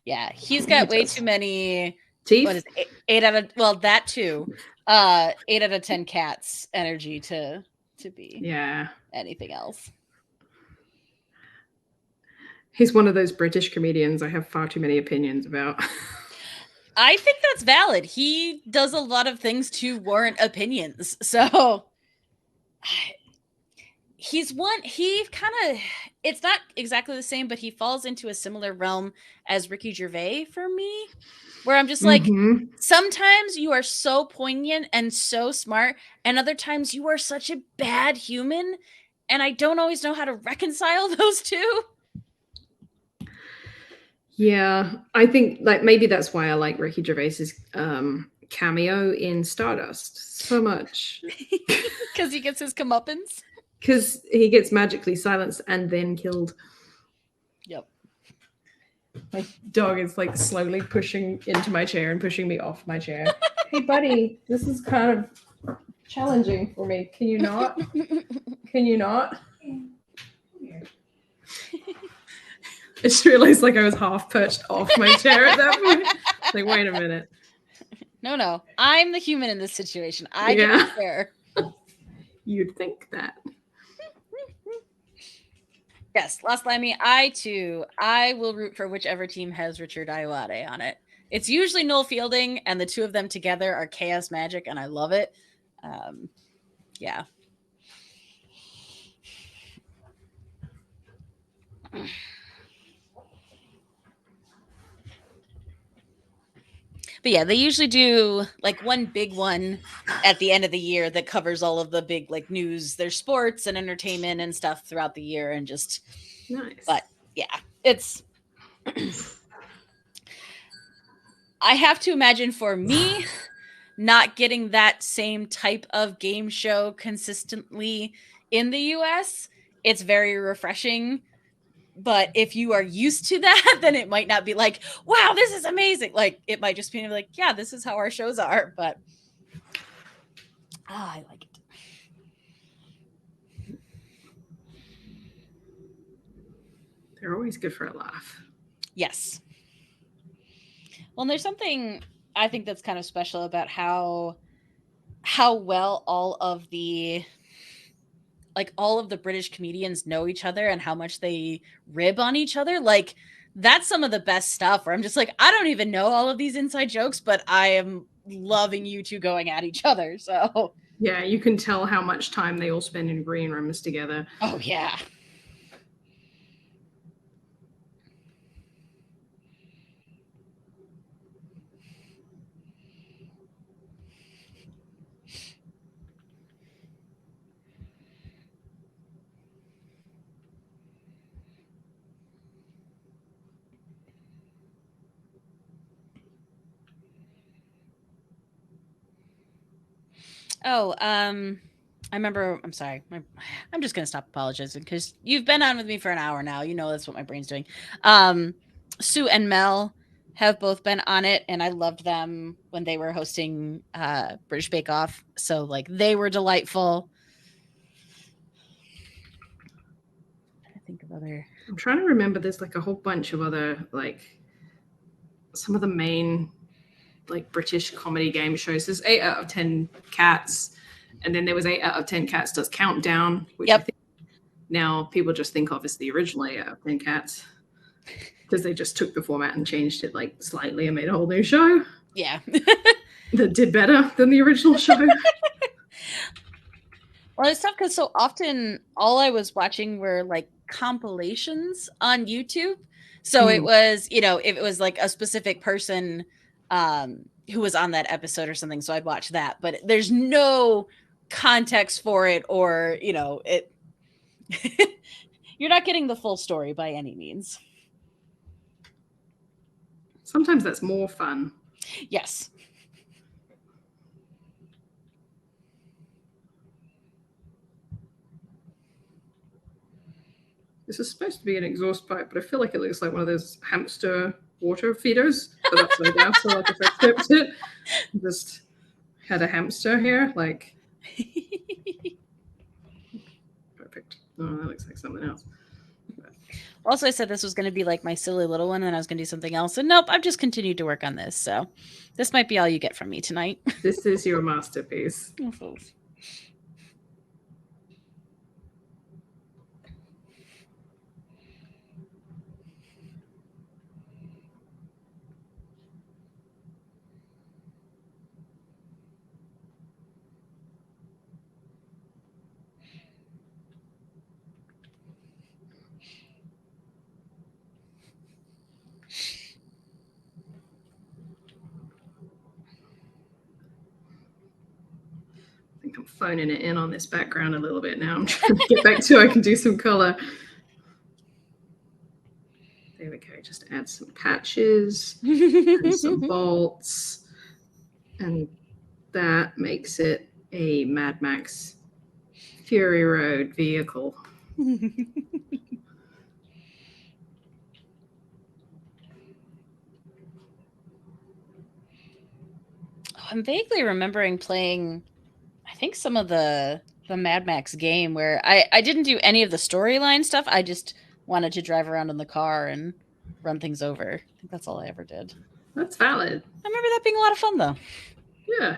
Yeah, he's got way too many teeth. What is it? 8 out of that too. 8 out of 10 cats energy to be anything else. He's one of those British comedians I have far too many opinions about. I think that's valid. He does a lot of things to warrant opinions. So he kind of, it's not exactly the same, but he falls into a similar realm as Ricky Gervais for me, where I'm just like, sometimes you are so poignant and so smart, and other times you are such a bad human, and I don't always know how to reconcile those two. Yeah, I think like maybe that's why I like Ricky Gervais's cameo in Stardust so much. Because he gets his comeuppance. Because he gets magically silenced and then killed. Yep. My dog is like slowly pushing into my chair and pushing me off my chair. Hey, buddy, this is kind of challenging for me. Can you not? Can you not? I just realized like I was half perched off my chair at that point. Like, wait a minute. No. I'm the human in this situation. I get Yeah. to share. You'd think that. Yes, Last Lammy, I will root for whichever team has Richard Ayoade on it. It's usually Noel Fielding, and the two of them together are chaos magic, and I love it. Yeah. But yeah, they usually do like one big one at the end of the year that covers all of the big like news, their sports and entertainment and stuff throughout the year, and just Nice. But yeah, it's I have to imagine for me not getting that same type of game show consistently in the US, it's very refreshing. But if you are used to that, then it might not be like, wow, this is amazing. Like, it might just be like, yeah, this is how our shows are. But I like it. They're always good for a laugh. Yes. Well, and there's something I think that's kind of special about how well all of the British comedians know each other and how much they rib on each other. Like, that's some of the best stuff where I'm just like, I don't even know all of these inside jokes, but I am loving you two going at each other. So yeah, you can tell how much time they all spend in green rooms together. Oh yeah. Oh, I remember. I'm sorry. I'm just gonna stop apologizing because you've been on with me for an hour now. You know that's what my brain's doing. Sue and Mel have both been on it, and I loved them when they were hosting British Bake Off. So like they were delightful. I think of other. I'm trying to remember. There's like a whole bunch of other like some of the main like British comedy game shows. There's 8 out of 10 Cats, and then there was 8 out of 10 Cats does Countdown, which I think now people just think of as the original 8 out of 10 Cats because they just took the format and changed it like slightly and made a whole new show. Yeah. That did better than the original show. Well, it's tough because so often all I was watching were like compilations on YouTube. So it was, if it was like a specific person who was on that episode or something, so I'd watch that. But there's no context for it, or it. You're not getting the full story by any means. Sometimes that's more fun. Yes. This is supposed to be an exhaust pipe, but I feel like it looks like one of those hamster water feeders. But upside down, so like if I flipped it, just had a hamster here, like perfect. Oh, that looks like something else. Also, I said this was going to be like my silly little one, and then I was going to do something else. And nope, I've just continued to work on this. So this might be all you get from me tonight. This is your masterpiece. I'm phoning it in on this background a little bit now. I'm trying to get back to I can do some color. There we go. Just add some patches and some bolts. And that makes it a Mad Max Fury Road vehicle. I'm vaguely remembering playing, I think, some of the Mad Max game where I didn't do any of the storyline stuff. I just wanted to drive around in the car and run things over. I think that's all I ever did. That's valid. I remember that being a lot of fun, though. Yeah.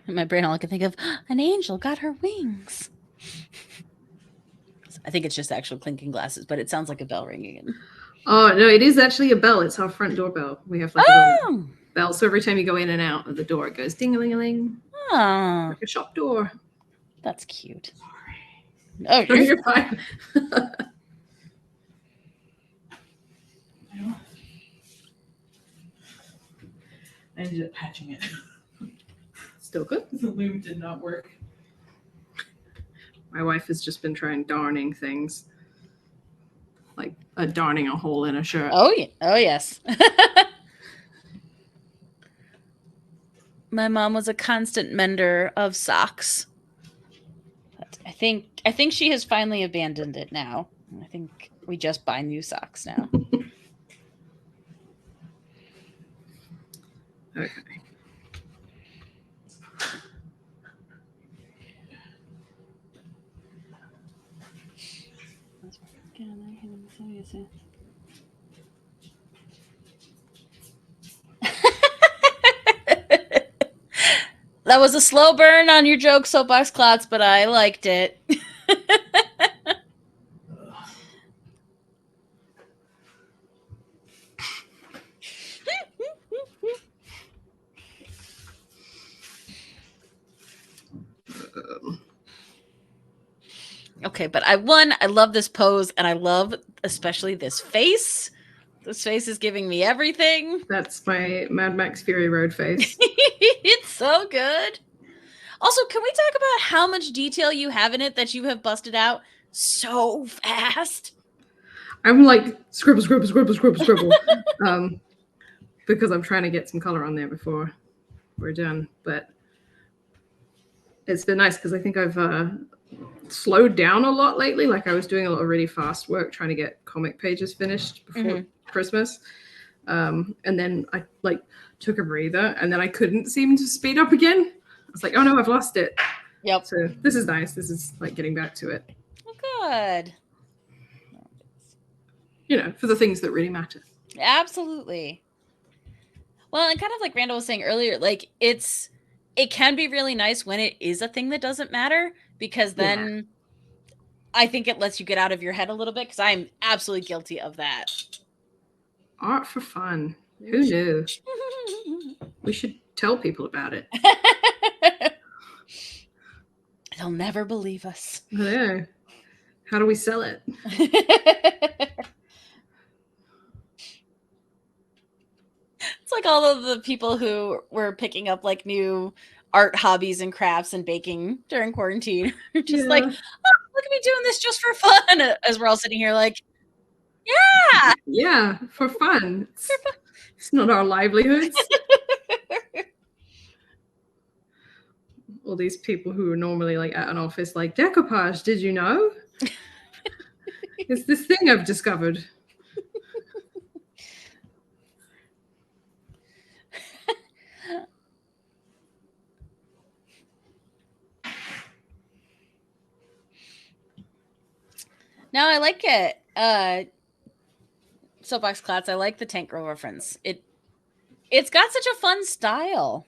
In my brain, all I can think of, an angel got her wings. I think it's just actual clinking glasses, but it sounds like a bell ringing. Oh, no, it is actually a bell. It's our front doorbell. We have like a little bell. So every time you go in and out of the door, it goes ding-a-ling-a-ling. Oh, Like a shop door. That's cute. Sorry. Oh, No, you're fine. I ended up patching it. Still good. The loom did not work. My wife has just been trying darning things. Like darning a hole in a shirt. Oh, yeah. Oh, yes. My mom was a constant mender of socks. But I think she has finally abandoned it now. I think we just buy new socks now. Okay. That was a slow burn on your joke, Soapbox Clots, but I liked it. Okay, but I love this pose, and I love especially this face. This face is giving me everything. That's my Mad Max Fury Road face. It's so good. Also, can we talk about how much detail you have in it that you have busted out so fast? I'm like scribble, scribble, scribble, scribble, scribble. Because I'm trying to get some color on there before we're done. But it's been nice because I think I've slowed down a lot lately. Like I was doing a lot of really fast work trying to get comic pages finished before Christmas. And then I like took a breather and then I couldn't seem to speed up again. I was like, oh no, I've lost it. Yep. So this is nice. This is like getting back to it. Oh, good. You know, for the things that really matter. Absolutely. Well, and kind of like Randall was saying earlier, like it can be really nice when it is a thing that doesn't matter, because then I think it lets you get out of your head a little bit, because I'm absolutely guilty of that. Art for fun. Who knew? We should tell people about it. They'll never believe us. I know. How do we sell it? It's like all of the people who were picking up like new art hobbies and crafts and baking during quarantine. Just like, oh, look at me doing this just for fun. As we're all sitting here like, yeah. Yeah, for fun. It's not our livelihoods. All these people who are normally like at an office like, decoupage, did you know? It's this thing I've discovered. No, I like it. Soapbox Clots, I like the Tank Girl reference. It's got such a fun style.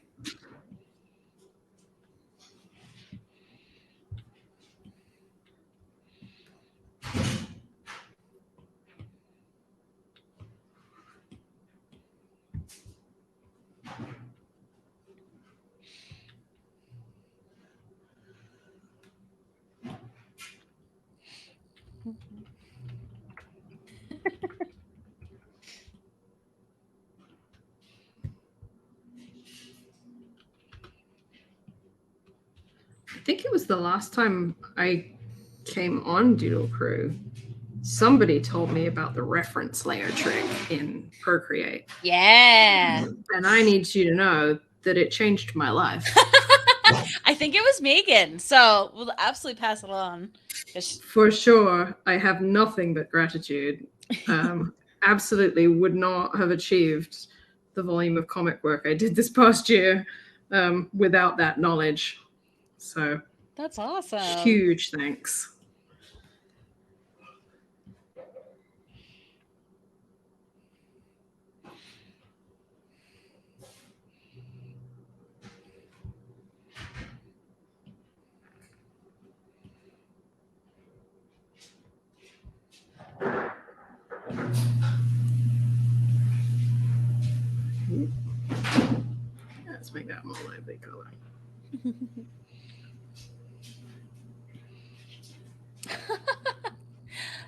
think it was the last time I came on Doodle Crew, somebody told me about the reference layer trick in Procreate. Yeah. And I need you to know that it changed my life. I think it was Megan. So we'll absolutely pass it on. For sure, I have nothing but gratitude. Absolutely would not have achieved the volume of comic work I did this past year without that knowledge. So that's awesome. Huge thanks. Let's make that more lively color.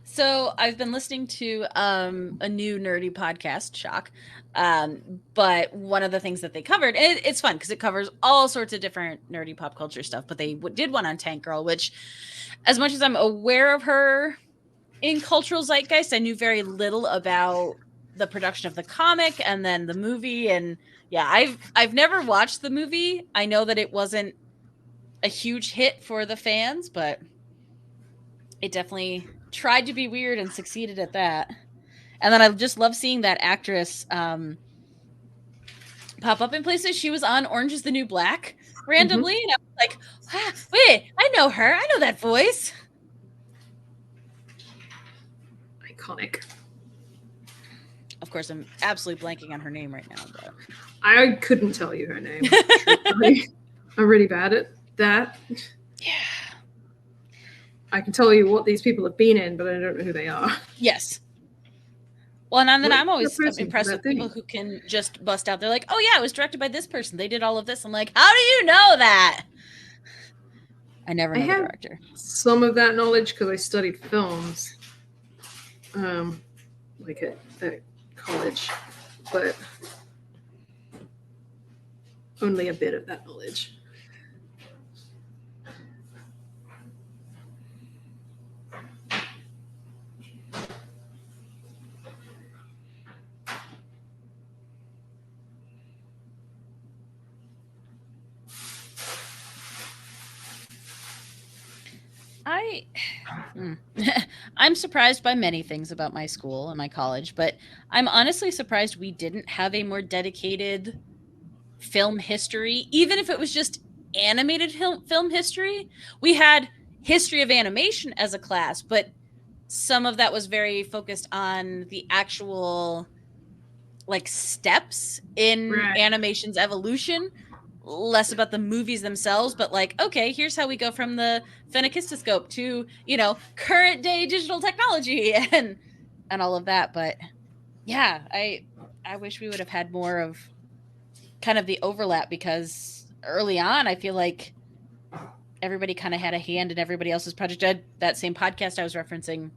So I've been listening to a new nerdy podcast, Shock. But one of the things that they covered, it's fun because it covers all sorts of different nerdy pop culture stuff. But they did one on Tank Girl, which, as much as I'm aware of her in cultural zeitgeist, I knew very little about the production of the comic and then the movie. And yeah, I've never watched the movie. I know that it wasn't a huge hit for the fans, but it definitely tried to be weird and succeeded at that. And then I just love seeing that actress pop up in places. She was on Orange is the New Black randomly, and I was like, ah, wait, I know her. I know that voice. Iconic. Of course, I'm absolutely blanking on her name right now. But I couldn't tell you her name. I'm really bad at that. Yeah. I can tell you what these people have been in, but I don't know who they are. Yes. Well, and then I'm always impressed with people who can just bust out. They're like, oh, yeah, it was directed by this person. They did all of this. I'm like, how do you know that? I never know the director. Some of that knowledge because I studied films, like at college, but only a bit of that knowledge. I'm surprised by many things about my school and my college, but I'm honestly surprised we didn't have a more dedicated film history, even if it was just animated film history. We had history of animation as a class, but some of that was very focused on the actual like steps in animation's evolution, less about the movies themselves, but like, okay, here's how we go from the phenakistoscope to, current day digital technology and all of that. But yeah, I wish we would have had more of kind of the overlap, because early on, I feel like everybody kind of had a hand in everybody else's project. That same podcast I was referencing,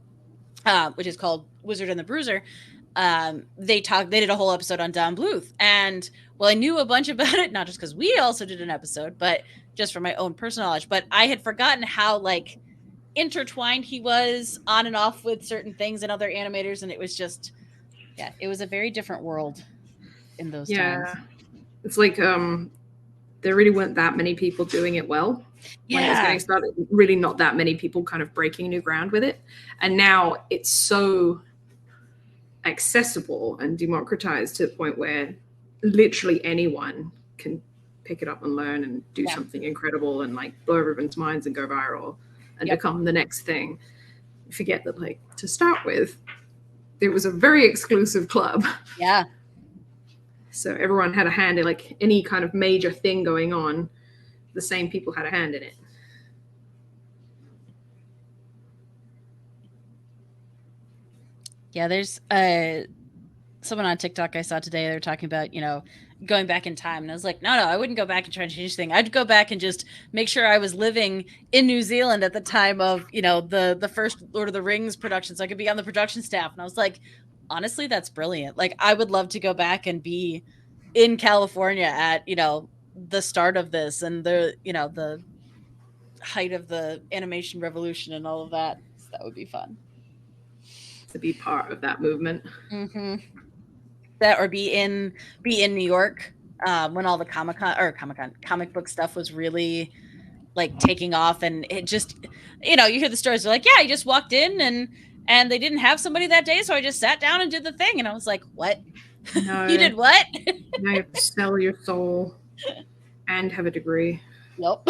which is called Wizard and the Bruiser, they did a whole episode on Don Bluth, and well, I knew a bunch about it, not just because we also did an episode, but just for my own personal knowledge. But I had forgotten how like intertwined he was on and off with certain things and other animators, and it was just, yeah, it was a very different world in those times. It's like there really weren't that many people doing it well. When it was getting started, really not that many people kind of breaking new ground with it. And now it's so accessible and democratized to the point where literally anyone can pick it up and learn and do something incredible and like blow everyone's minds and go viral and become the next thing. You forget that, like, to start with, it was a very exclusive club. Yeah. So everyone had a hand in like any kind of major thing going on. The same people had a hand in it. Yeah, there's someone on TikTok I saw today. They were talking about, going back in time. And I was like, no, I wouldn't go back and try to change anything. I'd go back and just make sure I was living in New Zealand at the time of, the first Lord of the Rings production, so I could be on the production staff. And I was like, honestly, that's brilliant. Like, I would love to go back and be in California at, the start of this and the height of the animation revolution and all of that. So that would be fun. To be part of that movement. Mm-hmm. That or be in New York when all the comic book stuff was really like taking off, and it just, you know, you hear the stories. They're like, yeah, I just walked in and they didn't have somebody that day, so I just sat down and did the thing, and I was like, what? No. You did what? Now you have to sell your soul and have a degree. Nope.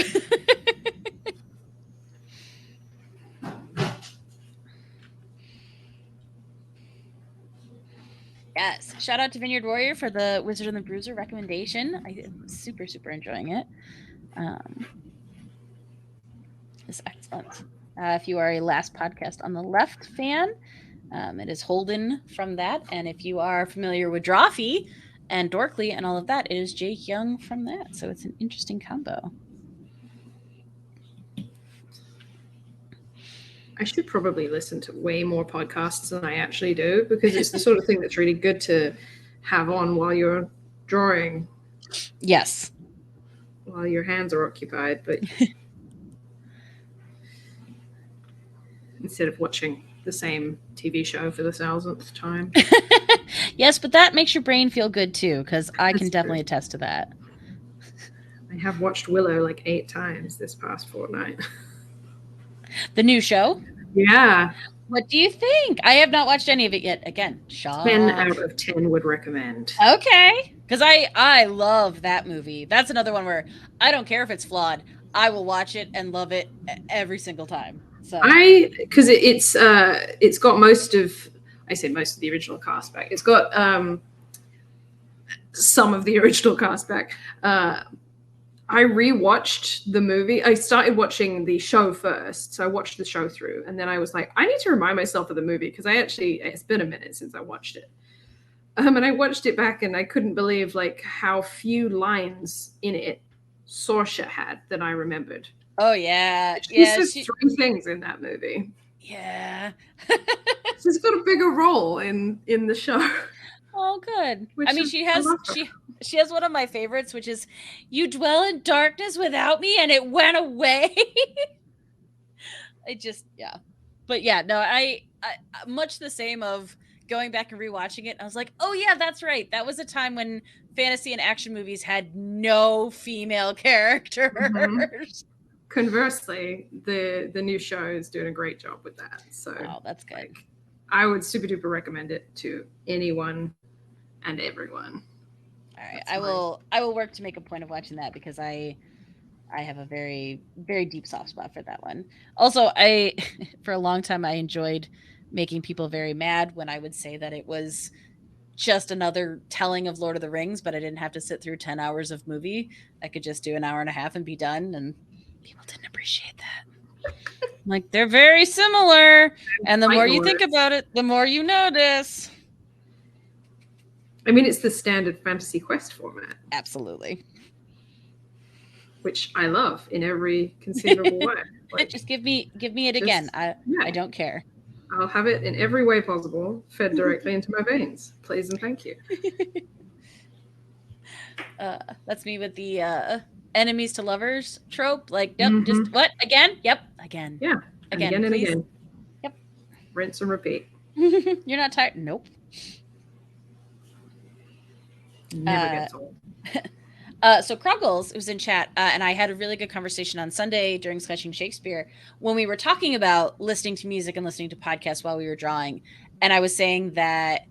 Yes. Shout out to Vineyard Warrior for the Wizard and the Bruiser recommendation. I'm super, super enjoying it. It's excellent. If you are a Last Podcast on the Left fan, it is Holden from that. And if you are familiar with Drawfee and Dorkly and all of that, it is Jake Young from that. So it's an interesting combo. I should probably listen to way more podcasts than I actually do, because it's the sort of thing that's really good to have on while you're drawing. Yes. While your hands are occupied, but instead of watching the same TV show for the 1000th time. Yes, but that makes your brain feel good too, because I can definitely attest to that. I have watched Willow like 8 times this past fortnight. The new show? Yeah. What do you think? I have not watched any of it yet. Again, shock. 10 out of 10 would recommend. Okay. Because I love that movie. That's another one where I don't care if it's flawed. I will watch it and love it every single time. So because it's got most of the original cast back. It's got some of the original cast back. I rewatched the movie. I started watching the show first. So I watched the show through, and then I was like, I need to remind myself of the movie, because it's been a minute since I watched it. And I watched it back, and I couldn't believe like how few lines in it Saoirse had that I remembered. Oh yeah. She says 3 things in that movie. Yeah. She's got a bigger role in the show. Oh, good. I mean, she has one of my favorites, which is, "You dwell in darkness without me, and it went away." But yeah, no, I much the same of going back and rewatching it. I was like, oh yeah, that's right. That was a time when fantasy and action movies had no female characters. Mm-hmm. Conversely, the new show is doing a great job with that. So that's good. Like, I would super duper recommend it to anyone and everyone. All right. I will work to make a point of watching that, because I have a very, very deep soft spot for that one. Also, for a long time I enjoyed making people very mad when I would say that it was just another telling of Lord of the Rings, but I didn't have to sit through 10 hours of movie. I could just do an hour and a half and be done, and people didn't appreciate that. Like, they're very similar, and the more you think about it, the more you notice. I mean, it's the standard Fantasy Quest format. Absolutely. Which I love in every conceivable way. Like, just give me it again. I don't care. I'll have it in every way possible, fed directly into my veins. Please and thank you. That's me with the enemies to lovers trope. Like, yep, just what? Again? Yep, again. Yeah. Again and please. again. Yep. Rinse and repeat. You're not tired? Nope. Never gets old. So Crunkles was in chat, and I had a really good conversation on Sunday during Sketching Shakespeare when we were talking about listening to music and listening to podcasts while we were drawing. And I was saying that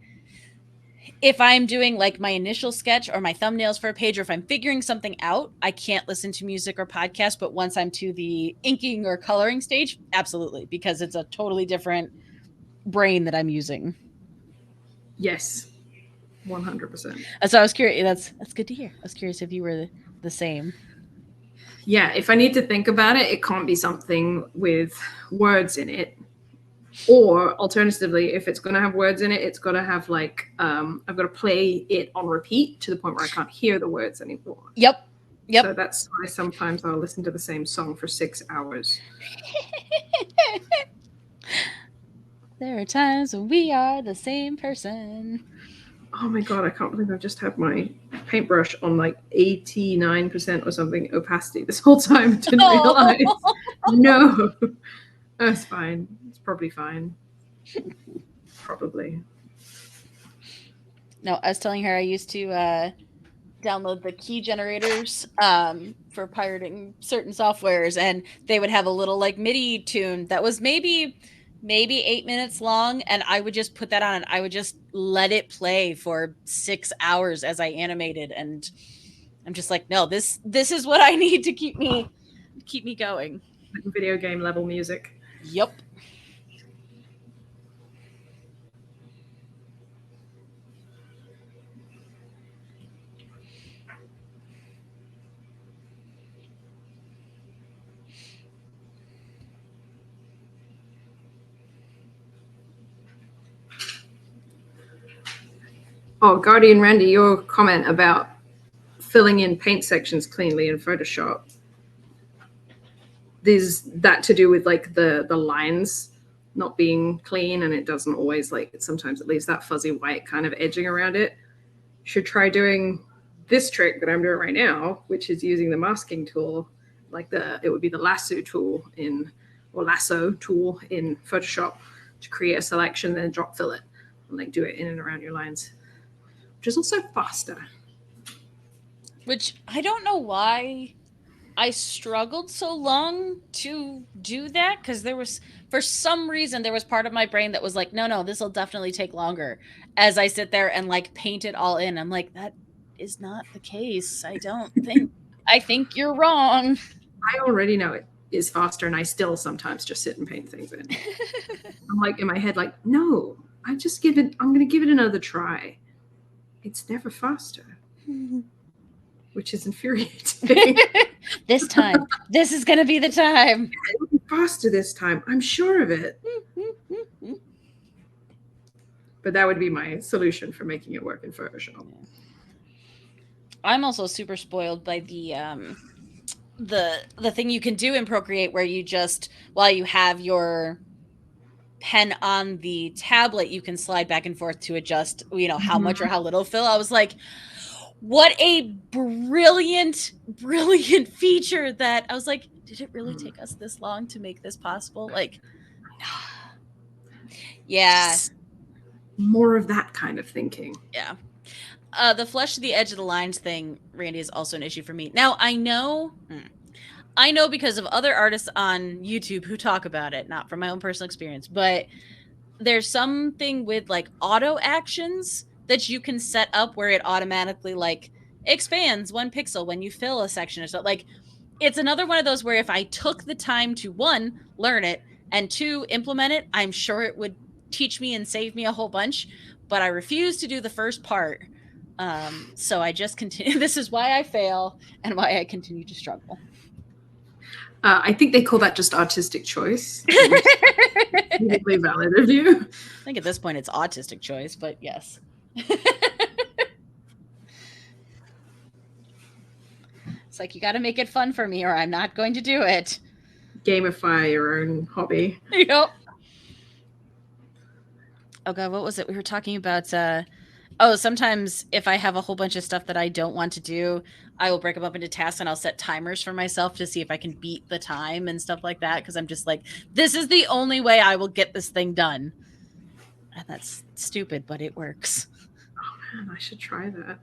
if I'm doing like my initial sketch or my thumbnails for a page, or if I'm figuring something out, I can't listen to music or podcast. But once I'm to the inking or coloring stage, absolutely, because it's a totally different brain that I'm using. Yes. 100%. So I was curious. That's good to hear. I was curious if you were the same. Yeah, if I need to think about it, it can't be something with words in it. Or alternatively, if it's going to have words in it, it's got to have like, I've got to play it on repeat to the point where I can't hear the words anymore. Yep. So that's why sometimes I'll listen to the same song for 6 hours. There are times when we are the same person. Oh my god, I can't believe I've just had my paintbrush on like 89% or something opacity this whole time. Didn't realize. No. That's fine. It's probably fine. Probably. No, I was telling her I used to download the key generators for pirating certain softwares, and they would have a little like MIDI tune that was maybe 8 minutes long, and I would just put that on and I would just let it play for 6 hours as I animated, and I'm just like, no, this is what I need to keep me going. Video game level music. Yep. Oh, Guardian Randy, your comment about filling in paint sections cleanly in Photoshop. There's that to do with like the lines not being clean, and it doesn't always, like, sometimes it leaves that fuzzy white kind of edging around it. Should try doing this trick that I'm doing right now, which is using the masking tool, like it would be the lasso tool in Photoshop, to create a selection, then drop fill it and like do it in and around your lines, which is also faster. Which I don't know why I struggled so long to do that, because there was, for some reason, there was part of my brain that was like, no, this will definitely take longer, as I sit there and like paint it all in. I'm like, that is not the case. I think you're wrong. I already know it is faster, and I still sometimes just sit and paint things in. I'm like in my head, like, no, I'm going to give it another try. It's never faster, which is infuriating. This time, this is going to be the time. It'll be faster this time. I'm sure of it. But that would be my solution for making it work in Photoshop. I'm also super spoiled by the thing you can do in Procreate, where you just, while you have your pen on the tablet, you can slide back and forth to adjust, how much or how little fill. I was like, what a brilliant feature that I was like, did it really take us this long to make this possible? Like, yeah. Just more of that kind of thinking. Yeah. The flesh to the edge of the lines thing, Randy, is also an issue for me. Now, I know because of other artists on YouTube who talk about it, not from my own personal experience, but there's something with like auto actions that you can set up where it automatically like expands 1 pixel when you fill a section or so. Like, it's another one of those where if I took the time to, 1, learn it, and 2, implement it, I'm sure it would teach me and save me a whole bunch, but I refuse to do the first part. So I just continue. This is why I fail and why I continue to struggle. I think they call that just artistic choice. Completely valid of you. I think at this point it's autistic choice, but yes. It's like, you got to make it fun for me or I'm not going to do it. Gamify your own hobby. Yep. Oh God, what was it? We were talking about, sometimes if I have a whole bunch of stuff that I don't want to do, I will break them up into tasks and I'll set timers for myself to see if I can beat the time and stuff like that. Cause I'm just like, this is the only way I will get this thing done. And that's stupid, but it works. Oh man, I should try that.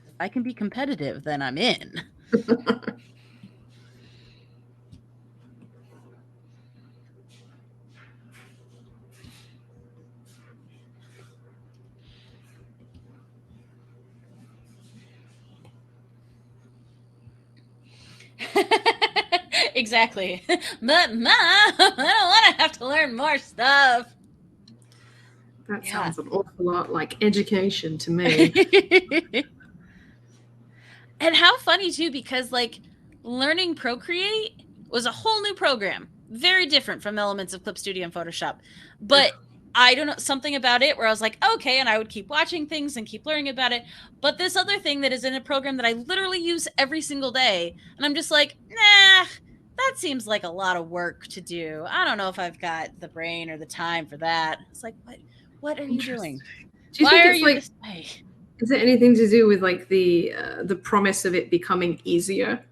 If I can be competitive, then I'm in. Exactly. But Mom, I don't want to have to learn more stuff. That sounds an awful lot like education to me. And how funny too, because like learning Procreate was a whole new program, very different from elements of Clip Studio and Photoshop. But I don't know, something about it where I was like, okay, and I would keep watching things and keep learning about it. But this other thing that is in a program that I literally use every single day, and I'm just like, nah, that seems like a lot of work to do. I don't know if I've got the brain or the time for that. It's like, what are you doing? Do you Why think are it's you like, this way? is it anything to do with like the promise of it becoming easier?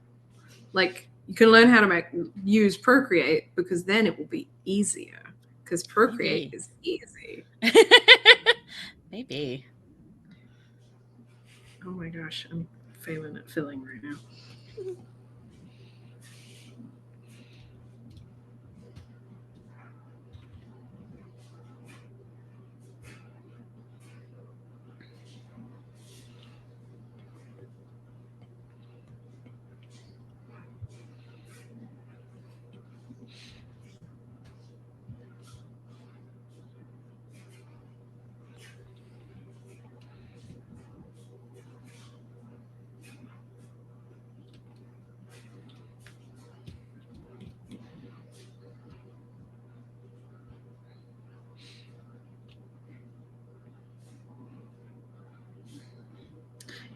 Like you can learn how to use Procreate because then it will be easier because Procreate is easy. Maybe. Oh my gosh, I'm failing at filling right now.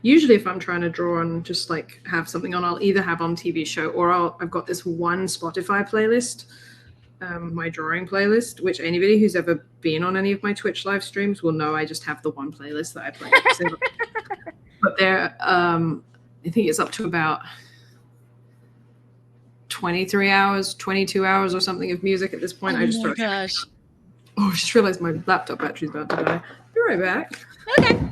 Usually if I'm trying to draw and just like have something on, I'll either have on TV show or I've got this one Spotify playlist, my drawing playlist, which anybody who's ever been on any of my Twitch live streams will know I just have the one playlist that I play. But there, I think it's up to about 23 hours, 22 hours or something of music at this point. I just throw gosh. Oh, I just realized my laptop battery's about to die. Be right back. Okay.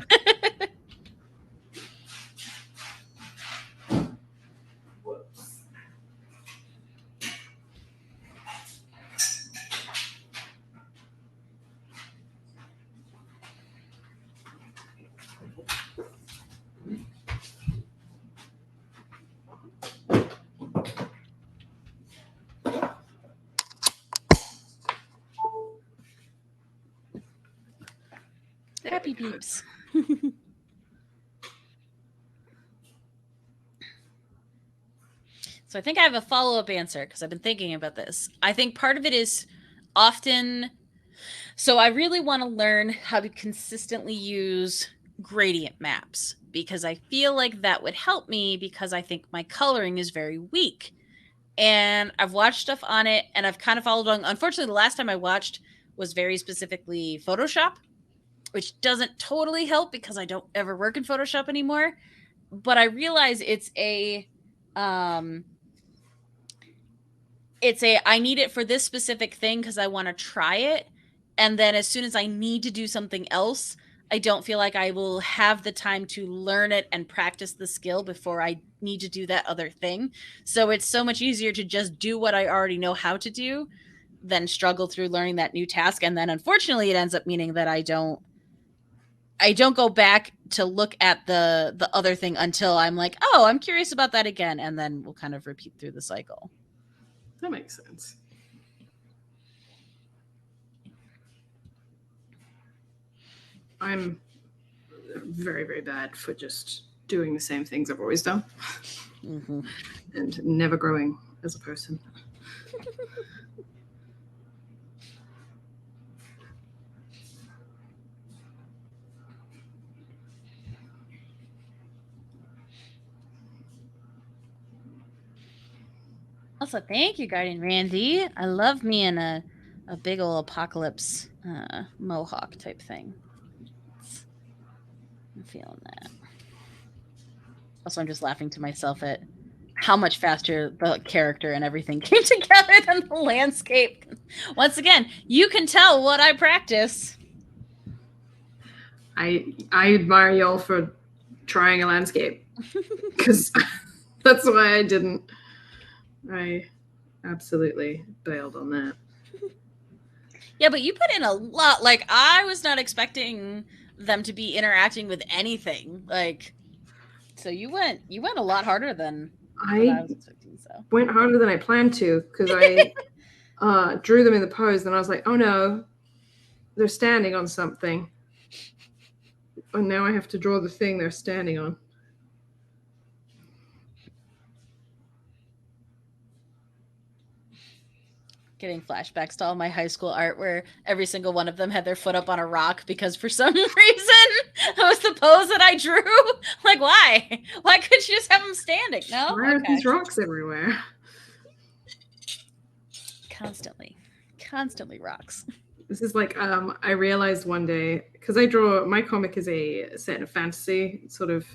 Happy beeps. So I think I have a follow-up answer because I've been thinking about this. I think part of it is often, so I really want to learn how to consistently use gradient maps because I feel like that would help me because I think my coloring is very weak. And I've watched stuff on it and I've kind of followed along. Unfortunately, the last time I watched was very specifically Photoshop, which doesn't totally help because I don't ever work in Photoshop anymore. But I realize it's a I need it for this specific thing because I want to try it. And then as soon as I need to do something else, I don't feel like I will have the time to learn it and practice the skill before I need to do that other thing. So it's so much easier to just do what I already know how to do than struggle through learning that new task. And then unfortunately it ends up meaning that I don't go back to look at the other thing until I'm like, oh, I'm curious about that again. And then we'll kind of repeat through the cycle. That makes sense. I'm very, very bad for just doing the same things I've always done and never growing as a person. Also, thank you, Guardian Randy. I love me in a big old apocalypse mohawk type thing. I'm feeling that. Also, I'm just laughing to myself at how much faster the character and everything came together than the landscape. Once again, you can tell what I practice. I admire y'all for trying a landscape because that's why I didn't. I absolutely bailed on that. Yeah, but you put in a lot. Like, I was not expecting them to be interacting with anything. Like, so you went a lot harder than I was expecting. So went harder than I planned to because I drew them in the pose, and I was like, oh no, they're standing on something, and now I have to draw the thing they're standing on. Getting flashbacks to all my high school art where every single one of them had their foot up on a rock because for some reason that was the pose that I drew. Like, why? Why couldn't you just have them standing? No? Why are these rocks everywhere? constantly rocks. This is like I realized one day, because my comic is a set in a fantasy, sort of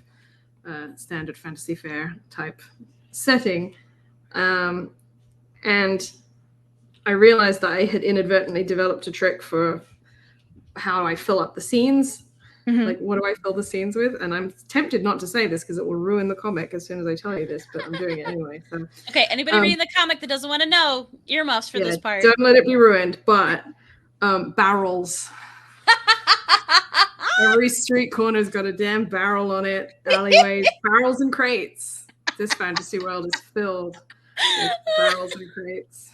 standard fantasy fair type setting, and I realized that I had inadvertently developed a trick for how I fill up the scenes. Like, what do I fill the scenes with? And I'm tempted not to say this because it will ruin the comic as soon as I tell you this, but I'm doing it anyway. So Okay, anybody reading the comic that doesn't want to know, earmuffs for this part. Don't let it be ruined. But barrels. Every street corner's got a damn barrel on it. Alleyways, barrels and crates. This fantasy world is filled with barrels and crates.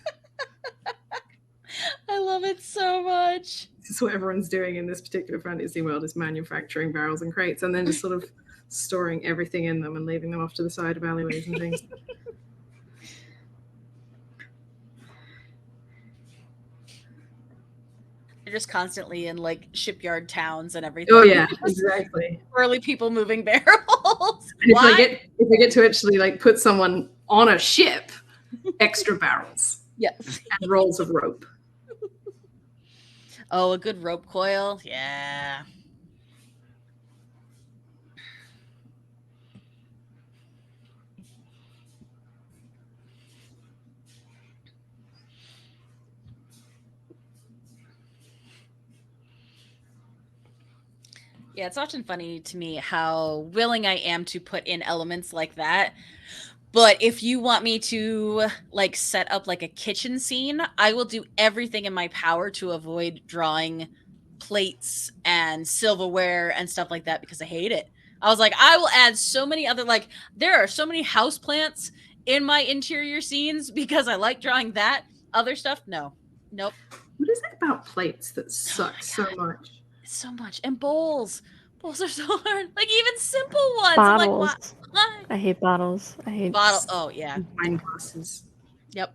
I love it so much. This is what everyone's doing in this particular fantasy world, is manufacturing barrels and crates and then just sort of storing everything in them and leaving them off to the side of alleyways and things. They're just constantly in like shipyard towns and everything. Oh yeah, exactly. Early people moving barrels. And if I get to actually like put someone on a ship, extra barrels. Yes. And rolls of rope. Oh, a good rope coil. Yeah. Yeah, it's often funny to me how willing I am to put in elements like that. But if you want me to like set up like a kitchen scene, I will do everything in my power to avoid drawing plates and silverware and stuff like that because I hate it. I was like, I will add so many other, like, there are so many house plants in my interior scenes because I like drawing that. Other stuff, no. Nope. What is it about plates that sucks so much? So much. And bowls. Bowls are so hard. Like even simple ones. Bottles. I'm like, why? I hate bottles. I hate Bottle. Oh yeah. Wine glasses. Yep.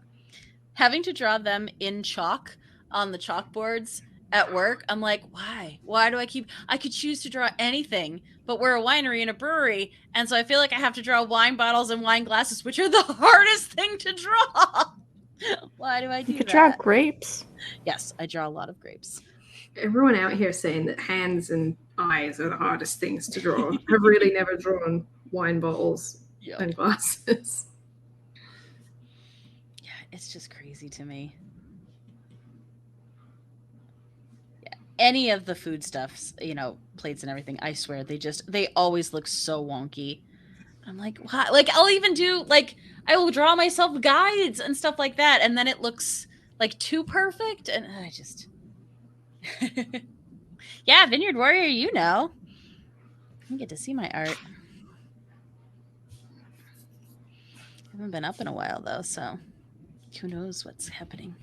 Having to draw them in chalk on the chalkboards at work, I'm like, why? Why do I could choose to draw anything, but we're a winery and a brewery, and so I feel like I have to draw wine bottles and wine glasses, which are the hardest thing to draw. Why do I do that? You could draw grapes. Yes, I draw a lot of grapes. Everyone out here saying that hands and eyes are the hardest things to draw. I've really never drawn wine bottles and glasses. Yeah, it's just crazy to me. Yeah, any of the food stuffs, plates and everything, I swear, they always look so wonky. I'm like, why? Like, I'll even do, like, I will draw myself guides and stuff like that, and then it looks, like, too perfect, and I just... Yeah, Vineyard Warrior, I get to see my art. I haven't been up in a while, though, so who knows what's happening.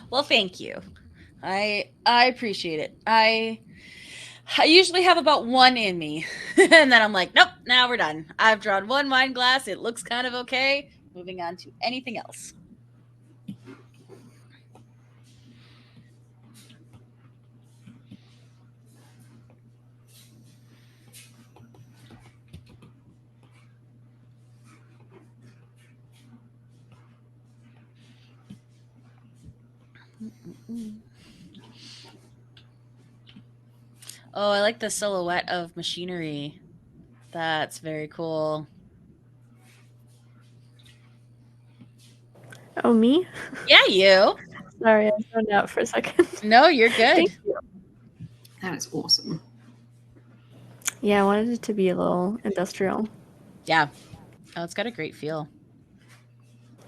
Well, thank you. I appreciate it. I usually have about one in me, and then I'm like, nope, now we're done. I've drawn one wine glass. It looks kind of okay. Moving on to anything else. Oh, I like the silhouette of machinery. That's very cool. Oh, me? Yeah, you. Sorry, I zoned out for a second. No, you're good. Thank you. That is awesome. Yeah, I wanted it to be a little industrial. Yeah. Oh, it's got a great feel.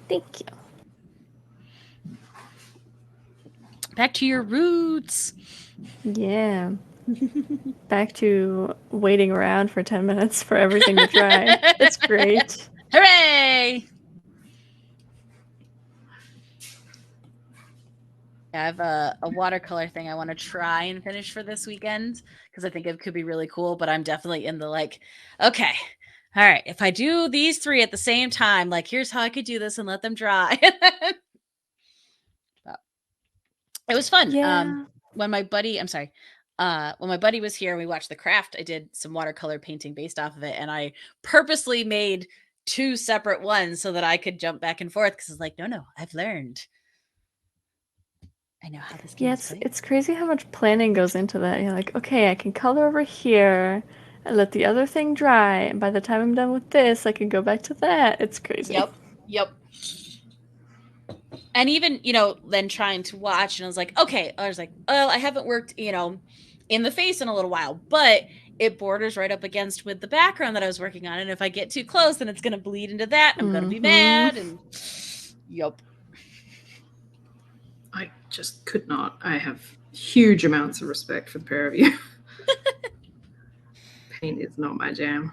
Thank you. Back to your roots. Yeah. Back to waiting around for 10 minutes for everything to dry. It's great. Hooray! I have a watercolor thing I want to try and finish for this weekend because I think it could be really cool. But I'm definitely in the like, okay, all right, if I do these 3 at the same time, like here's how I could do this and let them dry. But it was fun. Yeah. When my buddy was here and we watched The Craft, I did some watercolor painting based off of it, and I purposely made 2 separate ones so that I could jump back and forth because it's like, no, I've learned. I know how this game Yeah, is played. it's crazy how much planning goes into that. You're like, okay, I can color over here and let the other thing dry, and by the time I'm done with this, I can go back to that. It's crazy. Yep. And even, then trying to watch, and I was like, okay, I was like, oh, I haven't worked, in the face in a little while, but it borders right up against with the background that I was working on. And if I get too close, then it's going to bleed into that. I'm going to be mad. And yep. I just could not. I have huge amounts of respect for the pair of you. Paint is not my jam.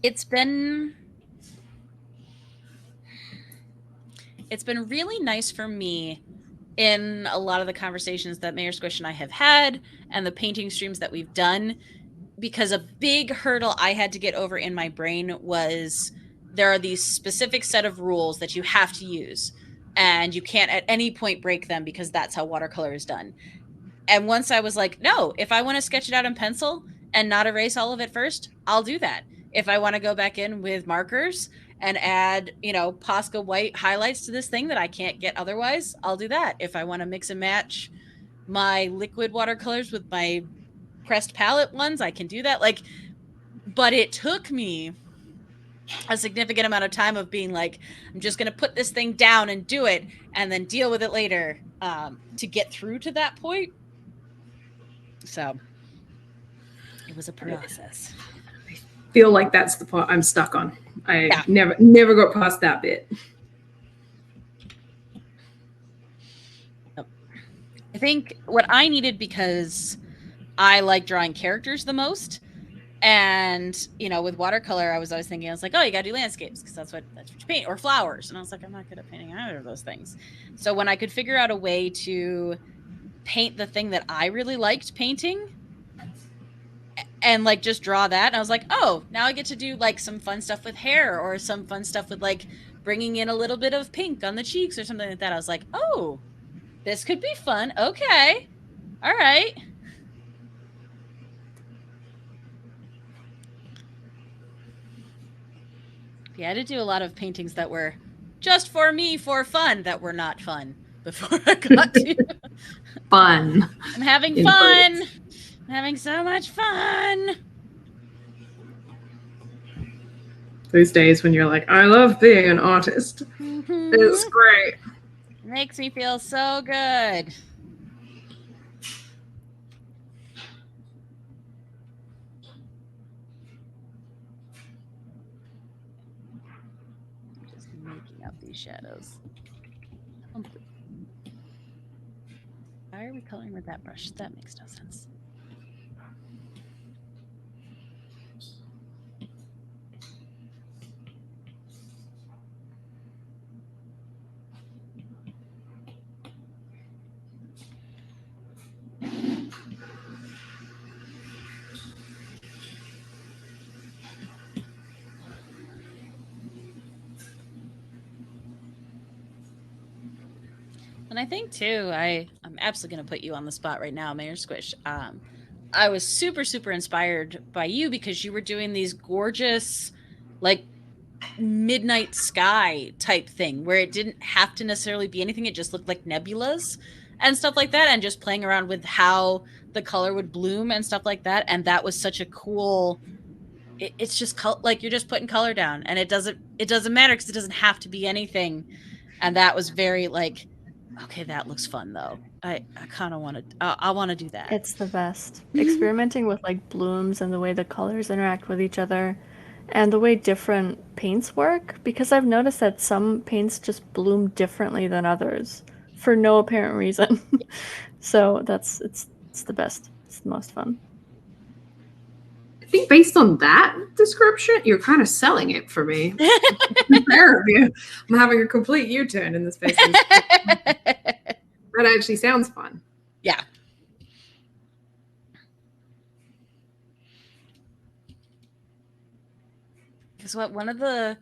It's been really nice for me in a lot of the conversations that Mayor Squish and I have had and the painting streams that we've done, because a big hurdle I had to get over in my brain was there are these specific set of rules that you have to use, and you can't at any point break them because that's how watercolor is done. And once I was like, no, if I want to sketch it out in pencil and not erase all of it first, I'll do that. If I want to go back in with markers and add, Posca white highlights to this thing that I can't get otherwise, I'll do that. If I want to mix and match my liquid watercolors with my pressed palette ones, I can do that. But it took me a significant amount of time of being like, I'm just going to put this thing down and do it and then deal with it later, to get through to that point. So it was a process. I feel like that's the part I'm stuck on. I Yeah. never got past that bit. I think what I needed, because I like drawing characters the most, and with watercolor I was always thinking, I was like, oh, you gotta do landscapes because that's what you paint, or flowers, and I was like, I'm not good at painting either of those things. So when I could figure out a way to paint the thing that I really liked painting and just draw that, and I was like, oh, now I get to do some fun stuff with hair, or some fun stuff with bringing in a little bit of pink on the cheeks or something like that. I was like, oh, this could be fun. Okay, all right. Yeah, I had to do a lot of paintings that were just for me, for fun, that were not fun before I got to fun. I'm having fun. I'm having so much fun. Those days when you're like, I love being an artist. Mm-hmm. It's great. It makes me feel so good. I'm just making up these shadows. Why are we coloring with that brush? That makes no sense. And I think too, I'm absolutely going to put you on the spot right now, Mayor Squish. I was super, super inspired by you because you were doing these gorgeous, midnight sky type thing where it didn't have to necessarily be anything. It just looked like nebulas and stuff like that, and just playing around with how the color would bloom and stuff like that. And that was such a cool. It's just you're just putting color down, and it doesn't matter because it doesn't have to be anything. And that was very okay, that looks fun though. I kind of want to. I want to do that. It's the best. Experimenting with blooms and the way the colors interact with each other, and the way different paints work. Because I've noticed that some paints just bloom differently than others for no apparent reason. So it's the best. It's the most fun. think based on that description, you're kind of selling it for me. Fair of you. I'm having a complete U-turn in this space. That actually sounds fun. Yeah. Because one of the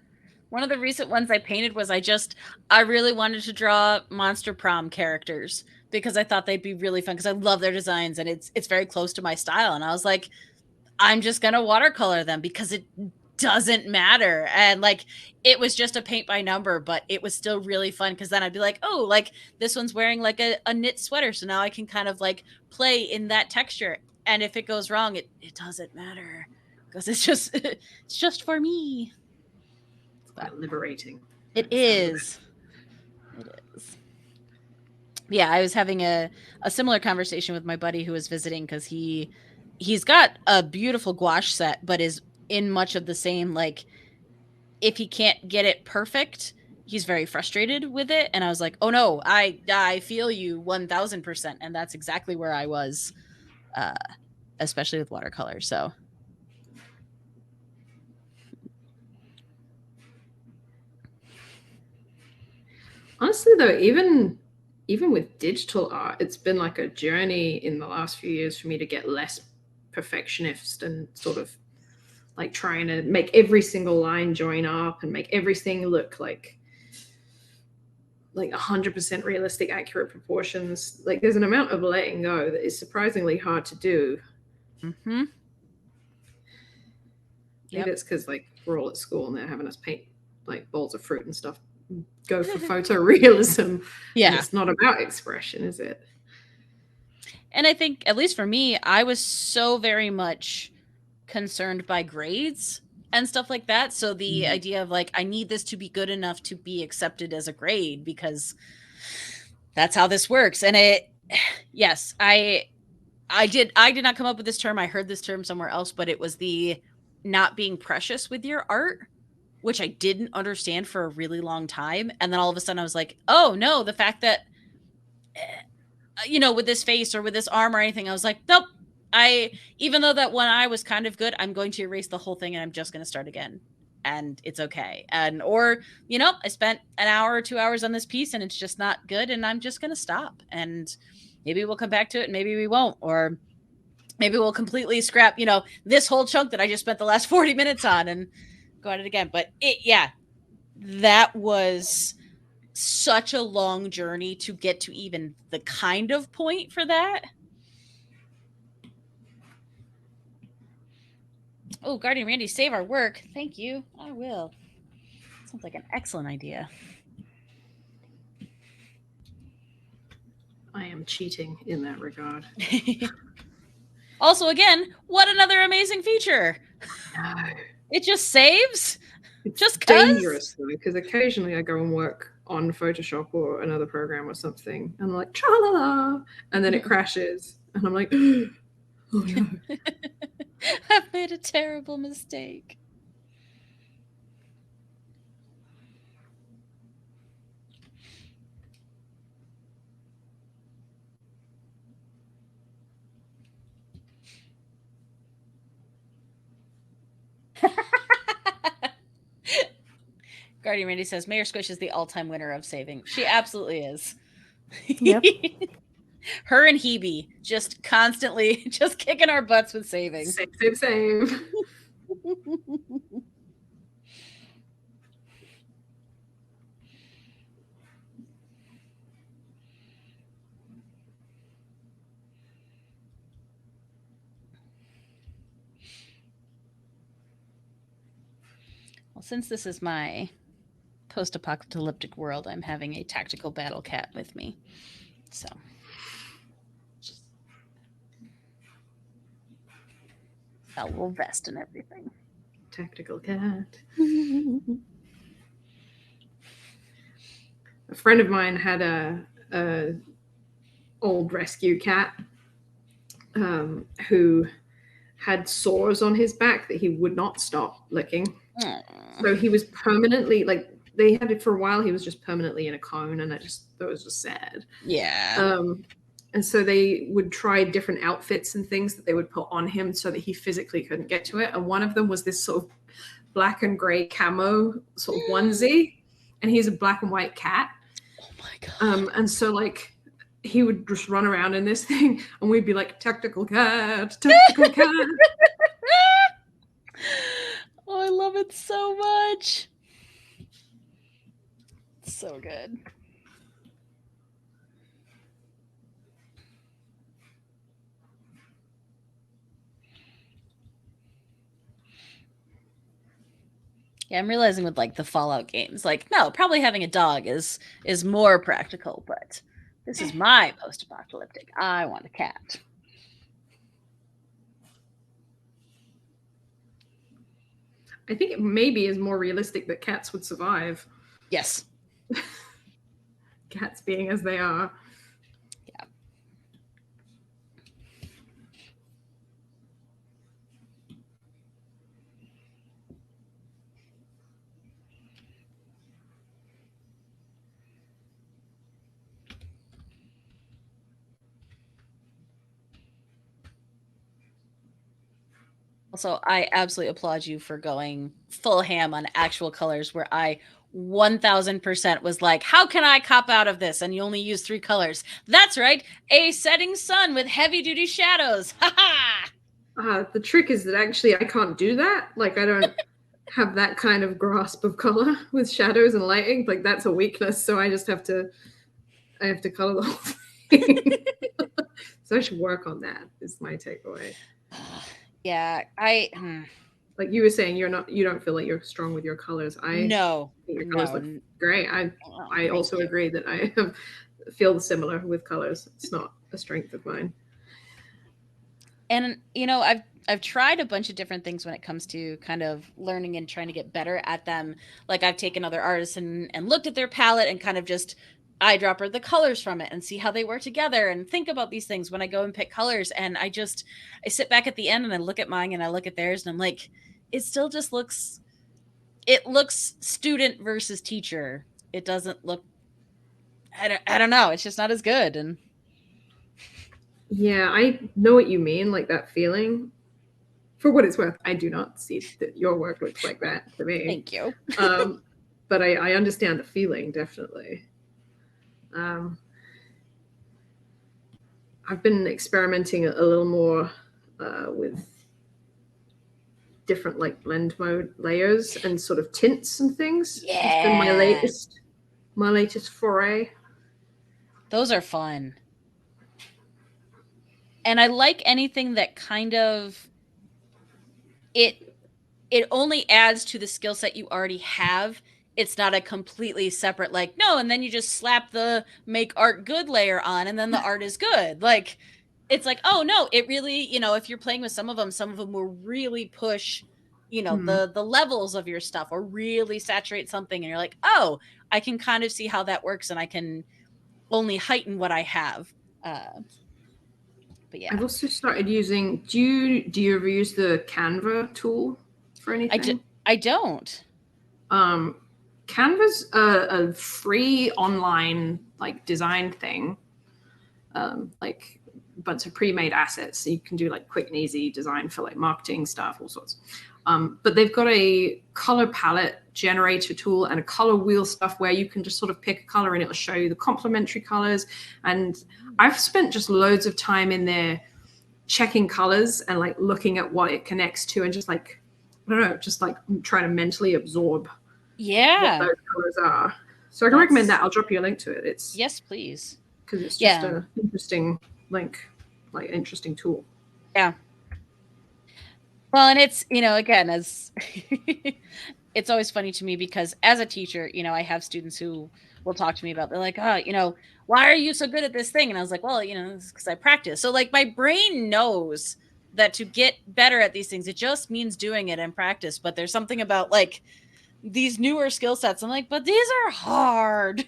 recent ones I painted was I really wanted to draw Monster Prom characters because I thought they'd be really fun because I love their designs and it's very close to my style. And I was like, I'm just gonna watercolor them because it doesn't matter. And like it was just a paint by number, but it was still really fun because then I'd be like, oh, like this one's wearing like a knit sweater. So now I can kind of like play in that texture. And if it goes wrong, it doesn't matter because it's just for me. It's quite liberating. It is. Yeah, I was having a similar conversation with my buddy who was visiting because he's got a beautiful gouache set, but is in much of the same, like, if he can't get it perfect, he's very frustrated with it. And I was like, oh no, I feel you 1000%. And that's exactly where I was, especially with watercolor. So. Honestly, though, even with digital art, it's been like a journey in the last few years for me to get less perfectionist and sort of like trying to make every single line join up and make everything look like 100% realistic, accurate proportions. Like there's an amount of letting go that is surprisingly hard to do. Mm-hmm. Maybe it's because like we're all at school and they're having us paint like bowls of fruit and stuff. Go for photorealism. Yeah. It's not about expression, is it? And I think, at least for me, I was so very much concerned by grades and stuff like that. So the idea of like, I need this to be good enough to be accepted as a grade because that's how this works. And yes, I did not come up with this term. I heard this term somewhere else, but it was the not being precious with your art, which I didn't understand for a really long time. And then all of a sudden I was like, oh no, the fact that, with this face or with this arm or anything, I was like, nope. Even though that one eye was kind of good, I'm going to erase the whole thing and I'm just going to start again. And it's okay. Or I spent an hour or 2 hours on this piece and it's just not good. And I'm just going to stop. And maybe we'll come back to it and maybe we won't. Or maybe we'll completely scrap, this whole chunk that I just spent the last 40 minutes on and go at it again. But that was such a long journey to get to even the kind of point for that. Oh, Guardian Randy, save our work. Thank you. I will. Sounds like an excellent idea. I am cheating in that regard. Also, again, what another amazing feature. No. It just saves? It's just 'cause? dangerous, though, because occasionally I go and work on Photoshop or another program or something, and I'm like, tra-la-la, and then it crashes, and I'm like, oh no. I've made a terrible mistake. Guardian Randy says Mayor Squish is the all-time winner of saving. She absolutely is. Yep. Her and Hebe just constantly just kicking our butts with saving. Save. Well, since this is my post-apocalyptic world, I'm having a tactical battle cat with me. So. A little vest and everything. Tactical cat. A friend of mine had a old rescue cat who had sores on his back that he would not stop licking. Aww. So he was permanently, like, they had it for a while. He was just permanently in a cone, and that was just sad. Yeah. And so they would try different outfits and things that they would put on him so that he physically couldn't get to it. And one of them was this sort of black and gray camo sort of onesie, and he's a black and white cat. Oh my god. And so like he would just run around in this thing, and we'd be like, tactical cat, tactical cat. Oh, I love it so much. It's so good. Yeah, I'm realizing with like the Fallout games, like no, probably having a dog is more practical, but this is my post-apocalyptic. I want a cat. I think it maybe is more realistic that cats would survive. Yes. Cats being as they are. Yeah. Also, I absolutely applaud you for going full ham on actual colors where I 1000% was like, how can I cop out of this? And you only use 3 colors. That's right. A setting sun with heavy duty shadows. Ha ha. The trick is that actually I can't do that. Like I don't have that kind of grasp of color with shadows and lighting. Like that's a weakness. So I just have to color the whole thing. So I should work on that is my takeaway. Yeah, like you were saying, you don't feel like you're strong with your colors. No, think your colors look great. I also agree that I feel similar with colors. It's not a strength of mine. And I've tried a bunch of different things when it comes to kind of learning and trying to get better at them. Like I've taken other artists and looked at their palette and kind of just eyedropper the colors from it and see how they work together and think about these things when I go and pick colors. And I sit back at the end and I look at mine and I look at theirs and I'm like, it still just looks student versus teacher. It doesn't look, I don't know. It's just not as good. And yeah, I know what you mean. Like that feeling. For what it's worth, I do not see that your work looks like that to me. Thank you. But I understand the feeling, definitely. I've been experimenting a little more with different like blend mode layers and sort of tints and things. Yeah. It's been my latest foray. Those are fun. And I like anything that kind of it only adds to the skill set you already have. It's not a completely separate like, no, and then you just slap the make art good layer on and then the art is good. Like it's like, oh no, it really, if you're playing with some of them will really push, the levels of your stuff or really saturate something and you're like, oh, I can kind of see how that works and I can only heighten what I have. But yeah. I've also started using, do you ever use the Canva tool for anything? I don't. Canva's a free online like design thing, like a bunch of pre-made assets. So you can do like quick and easy design for like marketing stuff, all sorts. But they've got a color palette generator tool and a color wheel stuff where you can just sort of pick a color and it'll show you the complementary colors. And I've spent just loads of time in there checking colors and like looking at what it connects to and just like, I don't know, just like trying to mentally absorb what those colors are. So I can recommend that. I'll drop you a link to it. It's yes, please. Because it's just an interesting link, like interesting tool. Yeah. Well, and it's, again, as it's always funny to me because as a teacher, I have students who will talk to me about, they're like, oh, why are you so good at this thing? And I was like, well, it's because I practice. So like my brain knows that to get better at these things, it just means doing it in practice. But there's something about like these newer skill sets. I'm like, but these are hard.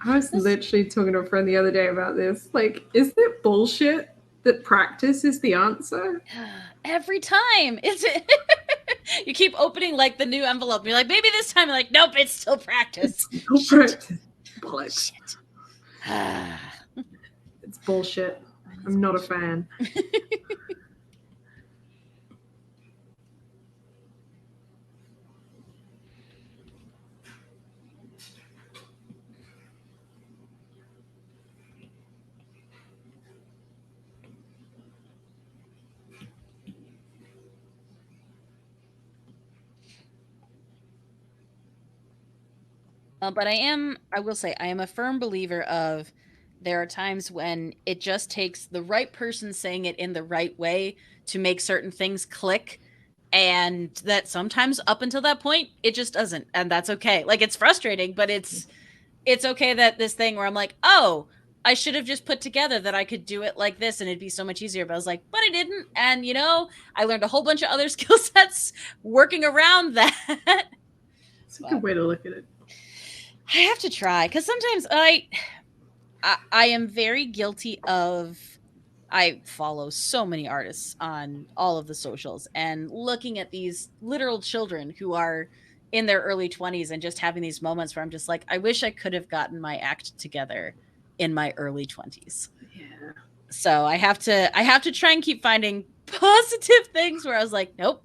I was literally talking to a friend the other day about this. Like, is it bullshit that practice is the answer? Every time. Is it? You keep opening like the new envelope. And you're like, maybe this time. You're like, nope, it's still practice. It's still practice. Bollocks. Shit. It's bullshit. I'm not a fan. But I will say, I am a firm believer of there are times when it just takes the right person saying it in the right way to make certain things click. And that sometimes up until that point, it just doesn't. And that's okay. Like, it's frustrating, but it's okay that this thing where I'm like, oh, I should have just put together that I could do it like this and it'd be so much easier. But I was like, but I didn't. And, I learned a whole bunch of other skill sets working around that. It's a good way to look at it. I have to try, because sometimes I am very guilty of, I follow so many artists on all of the socials and looking at these literal children who are in their early 20s and just having these moments where I'm just like, I wish I could have gotten my act together in my early 20s. Yeah. So I have to try and keep finding positive things where I was like, nope,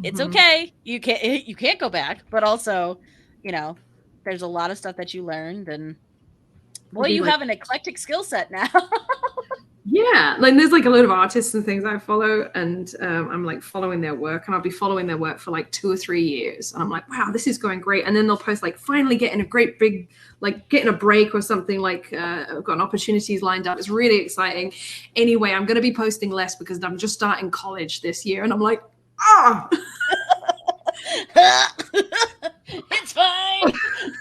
it's okay. You can't go back, but also, there's a lot of stuff that you learned, and boy, you have an eclectic skill set now. Yeah, like there's like a load of artists and things I follow, and I'm like following their work, and I'll be following their work for like 2 or 3 years, and I'm like, wow, this is going great. And then they'll post like finally getting a great big, like getting a break or something, like I've got opportunities lined up. It's really exciting. Anyway, I'm going to be posting less because I'm just starting college this year, and I'm like, It's fine.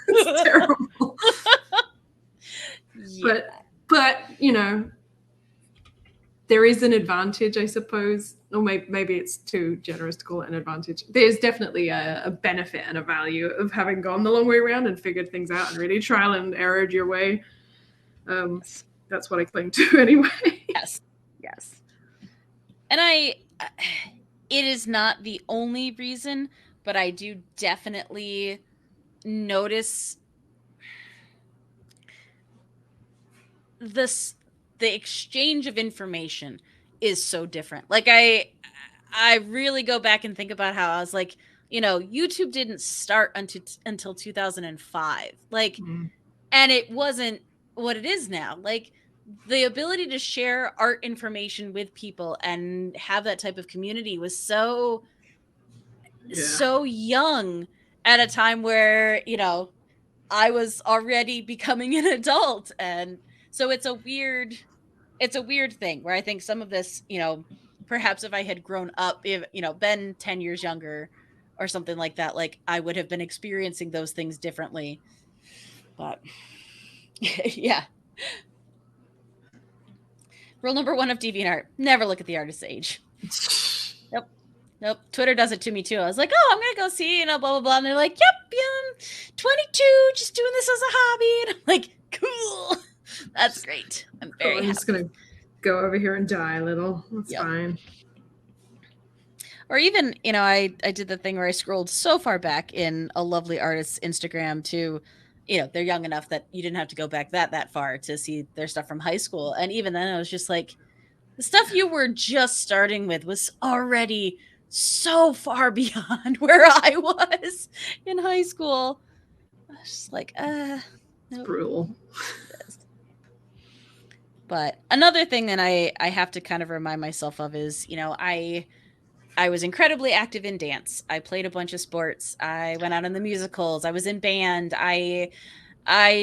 It's terrible. Yeah. But there is an advantage, I suppose, or maybe it's too generous to call it an advantage. There's definitely a benefit and a value of having gone the long way around and figured things out and really trial and errored your way. That's what I cling to anyway. Yes. And it is not the only reason, but I do definitely notice the exchange of information is so different. Like I really go back and think about how I was like, YouTube didn't start until 2005. Like, and it wasn't what it is now. Like, the ability to share art information with people and have that type of community was so young at a time where, I was already becoming an adult. And so it's a weird thing where I think some of this, perhaps if I had grown up, if, been 10 years younger or something like that, like I would have been experiencing those things differently. But yeah. Rule number 1 of DeviantArt: never look at the artist's age. Nope. Twitter does it to me too. I was like, oh, I'm going to go see, blah, blah, blah. And they're like, yep, 22, just doing this as a hobby. And I'm like, cool. That's great. I'm very happy. I'm just going to go over here and die a little. That's fine. Or even, I did the thing where I scrolled so far back in a lovely artist's Instagram to, they're young enough that you didn't have to go back that far to see their stuff from high school. And even then I was just like, the stuff you were just starting with was already so far beyond where I was in high school. I was just like, It's brutal. But another thing that I have to kind of remind myself of is, I was incredibly active in dance. I played a bunch of sports. I went out in the musicals. I was in band. I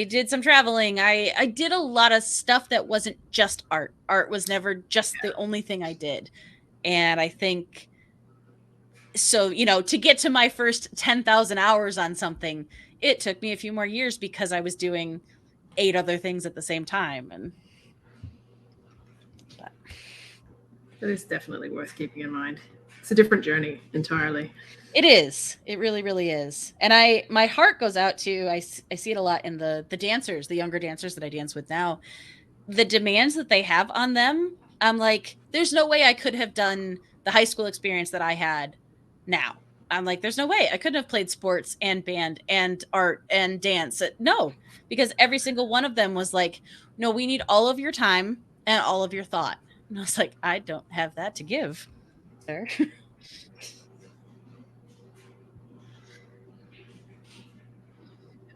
did some traveling. I did a lot of stuff that wasn't just art. Art was never just the only thing I did. And I think, so, to get to my first 10,000 hours on something, it took me a few more years because I was doing 8 other things at the same time. And that is definitely worth keeping in mind. It's a different journey entirely. It is. It really, really is. And my heart goes out to, I see it a lot in the dancers, the younger dancers that I dance with now. The demands that they have on them, I'm like, there's no way I could have done the high school experience that I had now. I'm like, there's no way I couldn't have played sports and band and art and dance. No, because every single one of them was like, no, we need all of your time and all of your thought. And I was like, I don't have that to give, sir.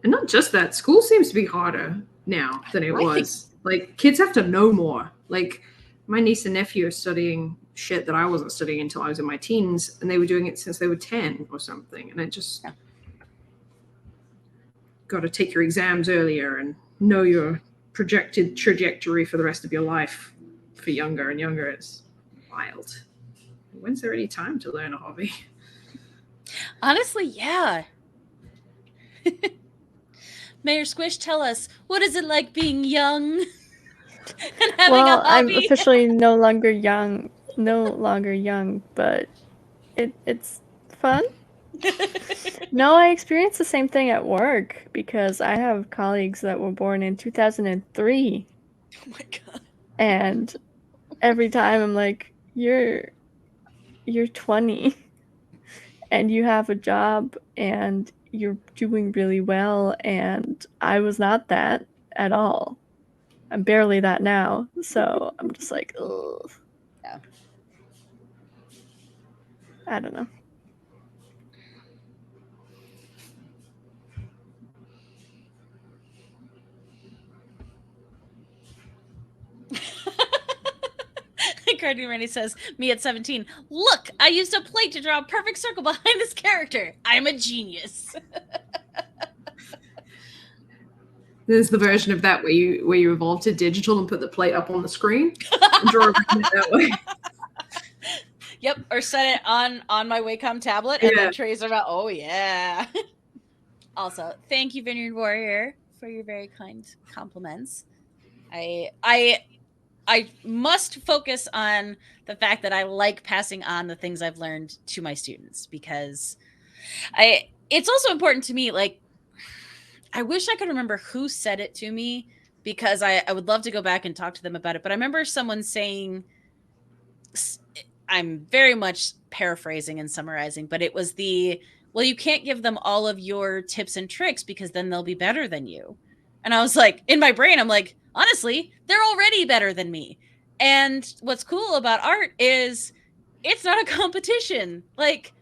And not just that, school seems to be harder now than it was. Like, kids have to know more. Like, my niece and nephew are studying shit that I wasn't studying until I was in my teens, and they were doing it since they were 10 or something. And I just got to take your exams earlier and know your projected trajectory for the rest of your life. For younger and younger, it's wild. When's there any time to learn a hobby? Honestly, yeah. Mayor Squish, tell us, what is it like being young and having a hobby? I'm officially no longer young, but it's fun. No, I experienced the same thing at work because I have colleagues that were born in 2003. Oh my god. And every time I'm like, you're 20 and you have a job and you're doing really well, and I was not that at all. I'm barely that now, so I'm just like, ugh. Yeah. I don't know. Cardi Randy says, me at 17, look, I used a plate to draw a perfect circle behind this character. I'm a genius. There's the version of that where you evolve to digital and put the plate up on the screen and draw it that way. Yep, or set it on my Wacom tablet and then trace about. Oh yeah. Also, thank you, Vineyard Warrior, for your very kind compliments. I must focus on the fact that I like passing on the things I've learned to my students, because it's also important to me. Like, I wish I could remember who said it to me, because I would love to go back and talk to them about it. But I remember someone saying, I'm very much paraphrasing and summarizing, but it was well, you can't give them all of your tips and tricks because then they'll be better than you. And I was like, in my brain, I'm like, honestly, they're already better than me. And what's cool about art is it's not a competition. Like,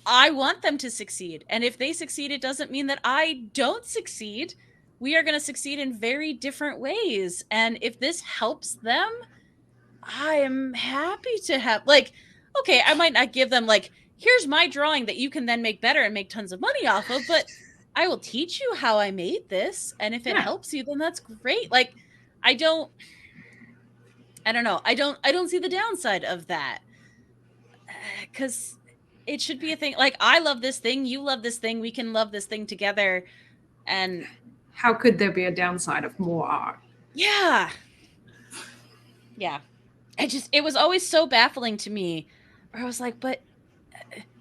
I want them to succeed. And if they succeed, it doesn't mean that I don't succeed. We are going to succeed in very different ways. And if this helps them, I am happy to have, like, okay, I might not give them, like, here's my drawing that you can then make better and make tons of money off of, but I will teach you how I made this. And if it helps you, then that's great. Like, I don't know. I don't see the downside of that. 'Cause it should be a thing. Like, I love this thing, you love this thing, we can love this thing together. And how could there be a downside of more art? Yeah. It was always so baffling to me, where I was like, but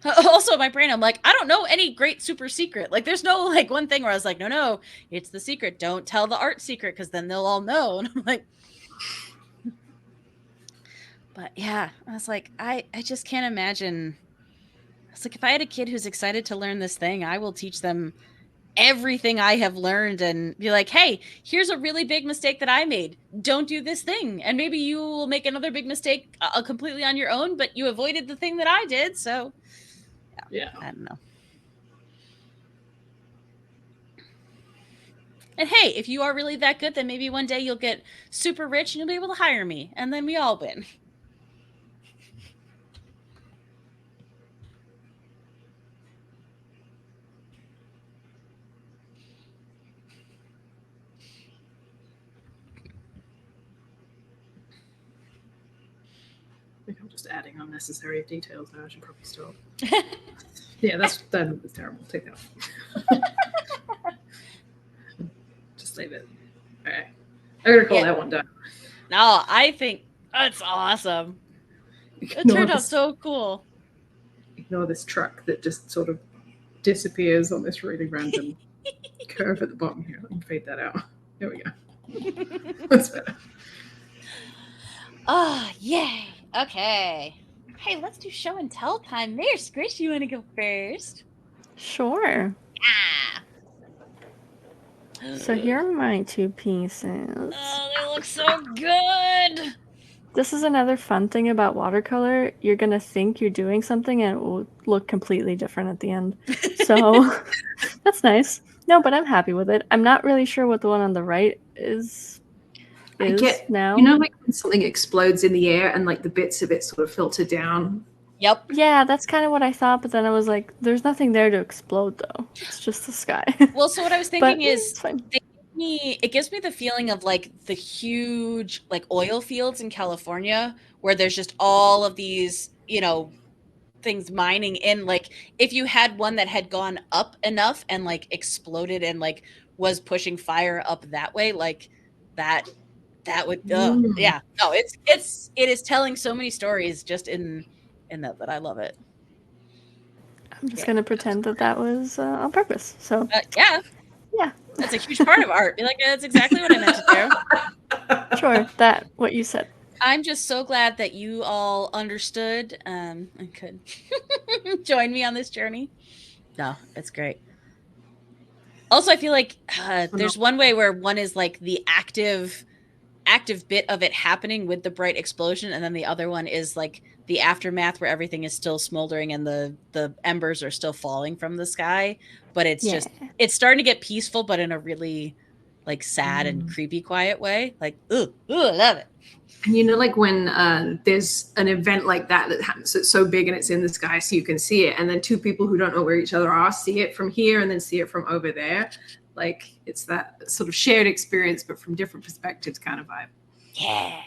also in my brain, I'm like, I don't know any great super secret. Like, there's no like one thing where I was like, no, it's the secret. Don't tell the art secret, because then they'll all know. And I'm like, but yeah, I was like, I just can't imagine. I was like, if I had a kid who's excited to learn this thing, I will teach them everything I have learned and be like, hey, here's a really big mistake that I made. Don't do this thing. And maybe you will make another big mistake completely on your own, but you avoided the thing that I did. So yeah. I don't know. And hey, if you are really that good, then maybe one day you'll get super rich and you'll be able to hire me. And then we all win. I think I'm just adding unnecessary details now. I should probably stop. Yeah, that was terrible. Take that off. Just leave it. All right. I'm going to call that one done. No, I think that's awesome. It turned out so cool. Ignore this truck that just sort of disappears on this really random curve at the bottom here. Let me fade that out. There we go. That's better. Oh, yay. Okay. Hey, let's do show and tell time. Mayor Squish, you want to go first? Sure. Ah. So here are my 2 pieces. Oh, they look so good. This is another fun thing about watercolor. You're gonna think you're doing something and it will look completely different at the end. So that's nice. No, but I'm happy with it. I'm not really sure what the one on the right is now. You know, like when something explodes in the air and like the bits of it sort of filter down. Yep. Yeah, that's kind of what I thought, but then I was like, there's nothing there to explode though. It's just the sky. Well, so what I was But thinking is it's fine. it gives me the feeling of like the huge like oil fields in California where there's just all of these, you know, things mining in. Like if you had one that had gone up enough and like exploded and like was pushing fire up that way, like that would yeah. No, it is telling so many stories just in that I love it. I'm just gonna pretend that was on purpose. So yeah. That's a huge part of art. Be like, that's exactly what I meant to do. Sure, what you said. I'm just so glad that you all understood and could join me on this journey. No, it's great. Also, I feel like there's one way where one is like the active bit of it happening with the bright explosion, and then the other one is like the aftermath where everything is still smoldering and the embers are still falling from the sky, but it's just it's starting to get peaceful, but in a really like sad and creepy quiet way. Like, ooh, I love it. And you know, like when there's an event like that happens, it's so big and it's in the sky so you can see it, and then 2 people who don't know where each other are see it from here and then see it from over there. Like it's that sort of shared experience but from different perspectives kind of vibe. Yeah.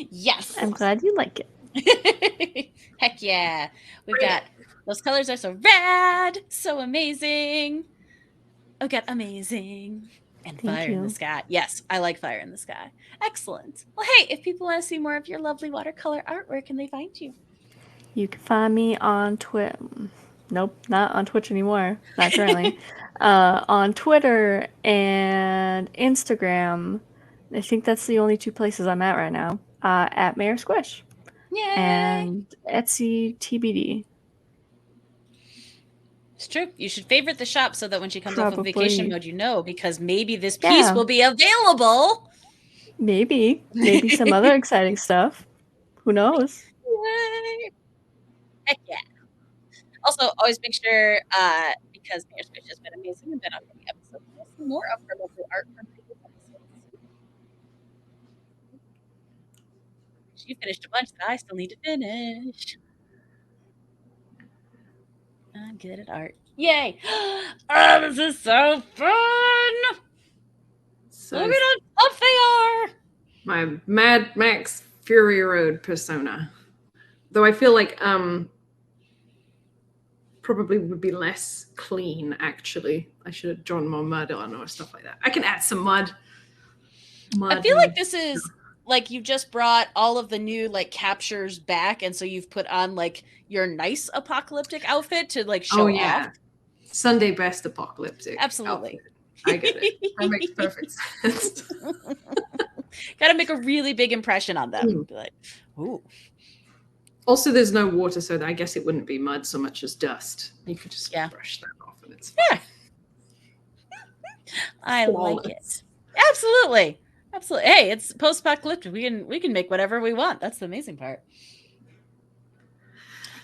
Yes. I'm glad you like it. Heck yeah. We've got those colors are so rad, so amazing. Oh god, amazing. And Thank fire you. in the sky. Yes, I like fire in the sky. Excellent. Well, hey, if people want to see more of your lovely watercolor art, where can they find you? You can find me on Twitter. Nope, not on Twitch anymore. Not currently. On Twitter and Instagram. I think that's the only 2 places I'm at right now. At Mayor Squish. Yay! And Etsy TBD. It's true. You should favorite the shop so that when she comes off of vacation mode, you know, because maybe this piece will be available. Maybe some other exciting stuff. Who knows? Yay. Heck yeah. Also, always make sure, because Mayor Squish has been amazing and been on many episodes, we'll see more of her lovely art from previous episodes. She finished a bunch that I still need to finish. I'm good at art. Yay! Oh, this is so fun! So look at how tough they are! My Mad Max Fury Road persona. Though I feel like probably would be less clean, actually. I should have drawn more mud on or stuff like that. I can add some mud. I feel like this is like you just brought all of the new like captures back, and so you've put on like your nice apocalyptic outfit to like show off. Sunday best apocalyptic. Absolutely. Outfit. I get it. That makes perfect sense. Gotta make a really big impression on them. Be like, ooh. Also, there's no water, so I guess it wouldn't be mud so much as dust. You could just brush that off, and it's fine. I like it. Absolutely. Hey, it's post-apocalyptic. We can make whatever we want. That's the amazing part.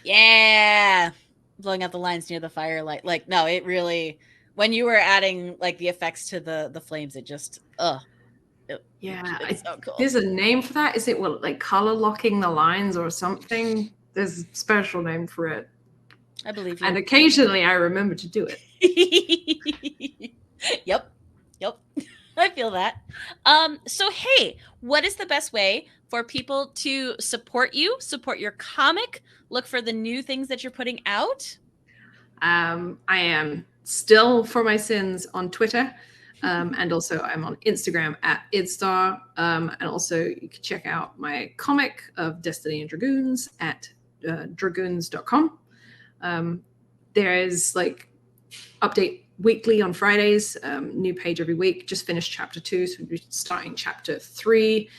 Yeah, blowing out the lines near the firelight. Like, no, it really. When you were adding like the effects to the flames, it just it's so cool. There's a name for that. Is it like color locking the lines or something? There's a special name for it. I believe you. And occasionally I remember to do it. Yep. I feel that. So hey, what is the best way for people to support you, support your comic, look for the new things that you're putting out? I am still for my sins on Twitter. And also I'm on Instagram at idstar. And also you can check out my comic of Destiny and Dragoons at dragoons.com. There is like update weekly on Fridays, new page every week. Just finished chapter 2, so we're starting chapter 3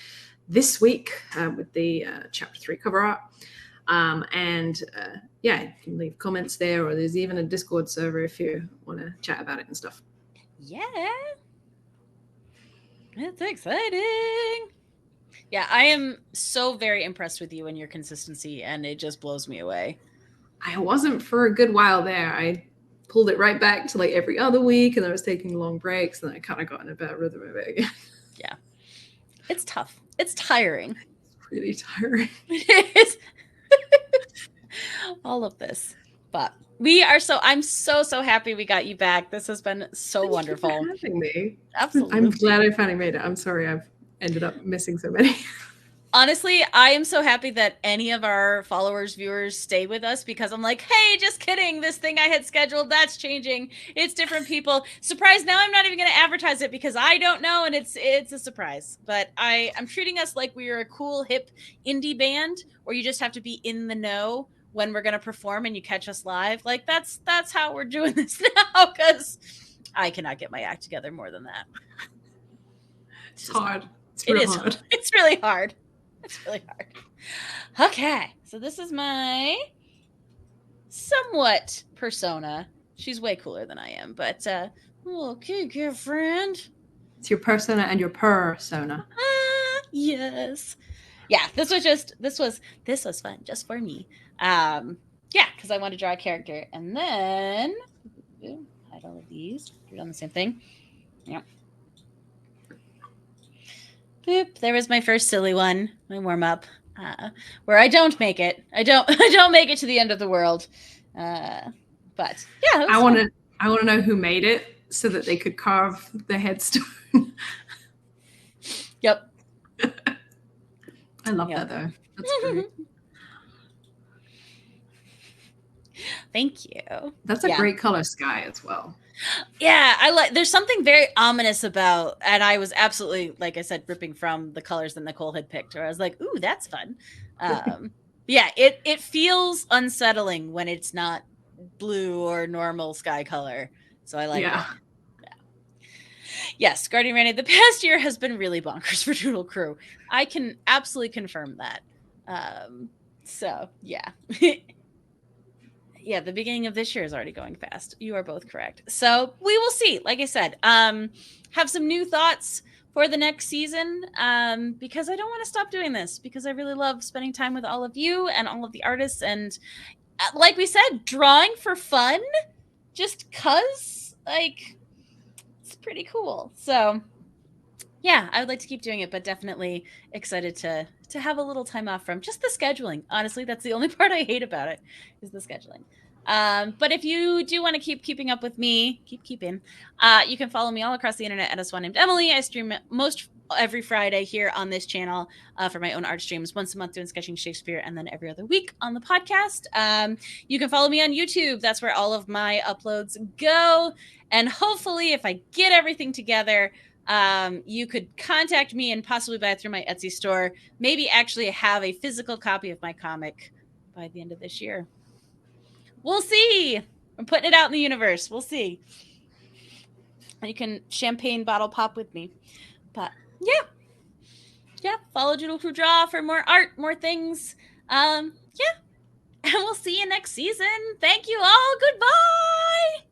this week with the chapter 3 cover art. Yeah, you can leave comments there, or there's even a Discord server if you want to chat about it and stuff. Yeah. It's exciting. Yeah, I am so very impressed with you and your consistency, and it just blows me away. I wasn't for a good while there. I pulled it right back to like every other week, and I was taking long breaks, and I kind of got in a bad rhythm of it again. Yeah. It's tough. It's tiring. It's really tiring. It is. All of this. But I'm so happy we got you back. This has been so Thank wonderful. you for having me. Absolutely. I'm glad I finally made it. I'm sorry I've ended up missing so many. Honestly, I am so happy that any of our followers, viewers stay with us, because I'm like, hey, just kidding. This thing I had scheduled, that's changing. It's different people. Surprise, now I'm not even going to advertise it because I don't know, and it's a surprise. But I'm treating us like we are a cool, hip indie band where you just have to be in the know when we're going to perform and you catch us live. Like, that's how we're doing this now, because I cannot get my act together more than that. It's hard. It is hard. It's really hard. It's really hard. Okay, so this is my somewhat persona. She's way cooler than I am, but okay, girlfriend. It's your persona and your persona. Yes. Yeah, this was fun just for me. Yeah, because I want to draw a character, and then hide all of these. You're done the same thing. Yep. Boop. There was my first silly one, my warm up, where I don't make it. I don't make it to the end of the world. But yeah, I want to know who made it so that they could carve the headstone. Yep. I love that though. That's great. Thank you. That's a great color sky as well. Yeah, there's something very ominous about, and I was absolutely, like I said, ripping from the colors that Nicole had picked, where I was like, ooh, that's fun. Yeah, it feels unsettling when it's not blue or normal sky color. So I like it. Yeah. Yes, Guardian Rainy, the past year has been really bonkers for Doodle Crew. I can absolutely confirm that. So yeah. Yeah, the beginning of this year is already going fast. You are both correct. So we will see. Like I said, have some new thoughts for the next season, because I don't want to stop doing this, because I really love spending time with all of you and all of the artists. And like we said, drawing for fun, just cause, like, it's pretty cool. So yeah, I would like to keep doing it, but definitely excited to have a little time off from just the scheduling. Honestly, that's the only part I hate about it, is the scheduling. But if you do want to keep keeping up with me, you can follow me all across the internet at S1 named Emily. I stream most every Friday here on this channel for my own art streams, once a month doing Sketching Shakespeare, and then every other week on the podcast. You can follow me on YouTube. That's where all of my uploads go. And hopefully, if I get everything together, you could contact me and possibly buy it through my Etsy store. Maybe actually have a physical copy of my comic by the end of this year. We'll see. I'm putting it out in the universe. We'll see. You can champagne bottle pop with me. But yeah. Follow Doodle Crew Draw for more art, more things. Yeah. And we'll see you next season. Thank you all. Goodbye.